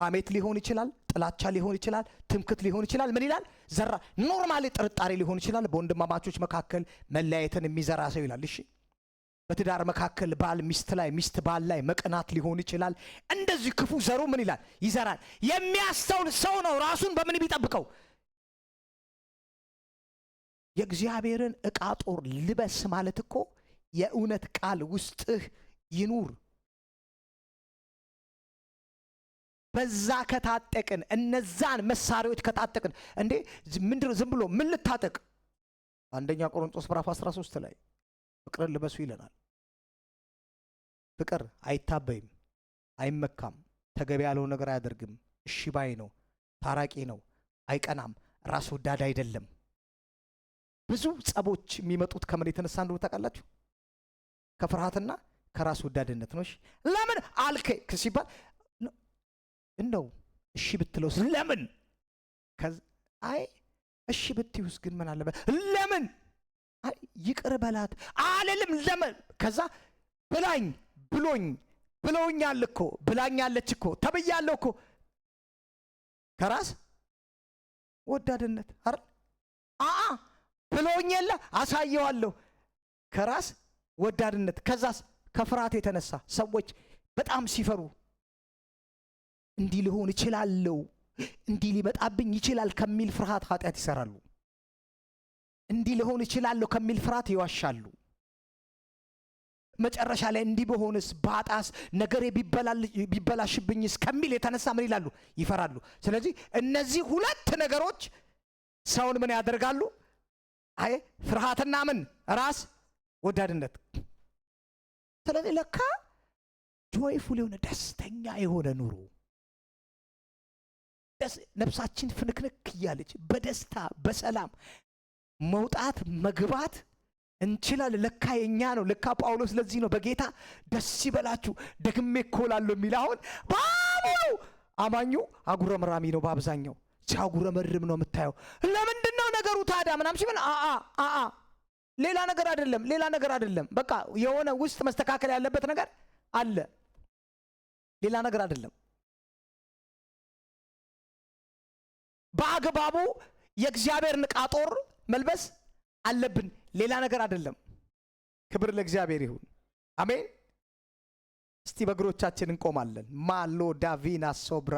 ሐሜት ሊሆን ይችላል፣ ጥላቻ ሊሆን ይችላል፣ ትምክት ሊሆን ይችላል። ምን ይላል? ዘራ። ኖርማሊ ጥርጣሬ ሊሆን ይችላል። በወንድማማቾች መካከል መለያየትን የሚዘራ ሰው ይላል። እሺ፣ በትዳር መካከል ባል ሚስት ላይ፣ ሚስት ባል ላይ መቅናት ሊሆን ይችላል። እንደዚህ ክፉ ዘሩ ምን ይላል? ይዘራል። የሚያስተውል ሰው ነው ራሱን በምን ቢጠብቀው? የእግዚአብሔርን ዕቃ ጦር ልበስ ማለት እኮ የእውነት ቃል ውስጥህ ይኑር። በዛ ከታጠቅን፣ እነዛን መሳሪያዎች ከታጠቅን፣ እንዴ ምንድነው ዝም ብሎ ምን ልታጠቅ? አንደኛ ቆሮንቶስ ምዕራፍ 13 ላይ ፍቅርን ልበሱ ይለናል። ፍቅር አይታበይም፣ አይመካም፣ ተገቢ ያለውን ነገር አያደርግም፣ እሺ ባይ ነው፣ ታራቂ ነው፣ አይቀናም፣ ራስ ወዳድ አይደለም። ብዙ ጸቦች የሚመጡት ከምን የተነሳ እንደሆነ ታውቃላችሁ? ከፍርሃትና ከራስ ወዳድነት ነው። እሺ ለምን አልከ ሲባል እንደው እሺ ብትለውስ ለምን? አይ እሺ ብትዩስ ግን ምን አለበት? ለምን? አይ ይቅር በላት አልልም። ለምን? ከዛ ብላኝ ብሎኝ ብለውኛል እኮ ብላኛለች እኮ ተብያለሁ እኮ ከራስ ወዳድነት አይደል? ብሎኝ የለ አሳየዋለሁ ከራስ ወዳድነት። ከዛስ ከፍርሃት የተነሳ ሰዎች በጣም ሲፈሩ እንዲህ ሊሆን ይችላል፣ እንዲህ ሊመጣብኝ ይችላል ከሚል ፍርሃት ኃጢአት ይሰራሉ። እንዲህ ሊሆን ይችላል ከሚል ፍርሃት ይዋሻሉ። መጨረሻ ላይ እንዲህ በሆንስ ባጣስ ነገሬ ቢበላሽብኝስ ከሚል የተነሳ ምን ይላሉ? ይፈራሉ። ስለዚህ እነዚህ ሁለት ነገሮች ሰውን ምን ያደርጋሉ? አይ ፍርሃትና ምን ራስ ወዳድነት። ስለዚህ ለካ ጆይፉል የሆነ ደስተኛ የሆነ ኑሮ ነፍሳችን ፍንክንክ እያለች በደስታ በሰላም መውጣት መግባት እንችላለን። ለካ የኛ ነው። ለካ ጳውሎስ ለዚህ ነው በጌታ ደስ ይበላችሁ ደግሜ እኮ እላለሁ የሚል። አሁን በሙሉ አማኙ አጉረምራሚ ነው። በአብዛኛው ሲያጉረመርም ነው የምታየው። ለምንድን ነው ነገሩ ታዲያ ምናምን ሲሆን ሌላ ነገር አይደለም፣ ሌላ ነገር አይደለም። በቃ የሆነ ውስጥ መስተካከል ያለበት ነገር አለ፣ ሌላ ነገር አይደለም። በአግባቡ የእግዚአብሔርን ዕቃ ጦር መልበስ አለብን፣ ሌላ ነገር አይደለም። ክብር ለእግዚአብሔር ይሁን። አሜን። እስቲ በእግሮቻችን እንቆማለን። ማሎ ዳቪና ሶብራ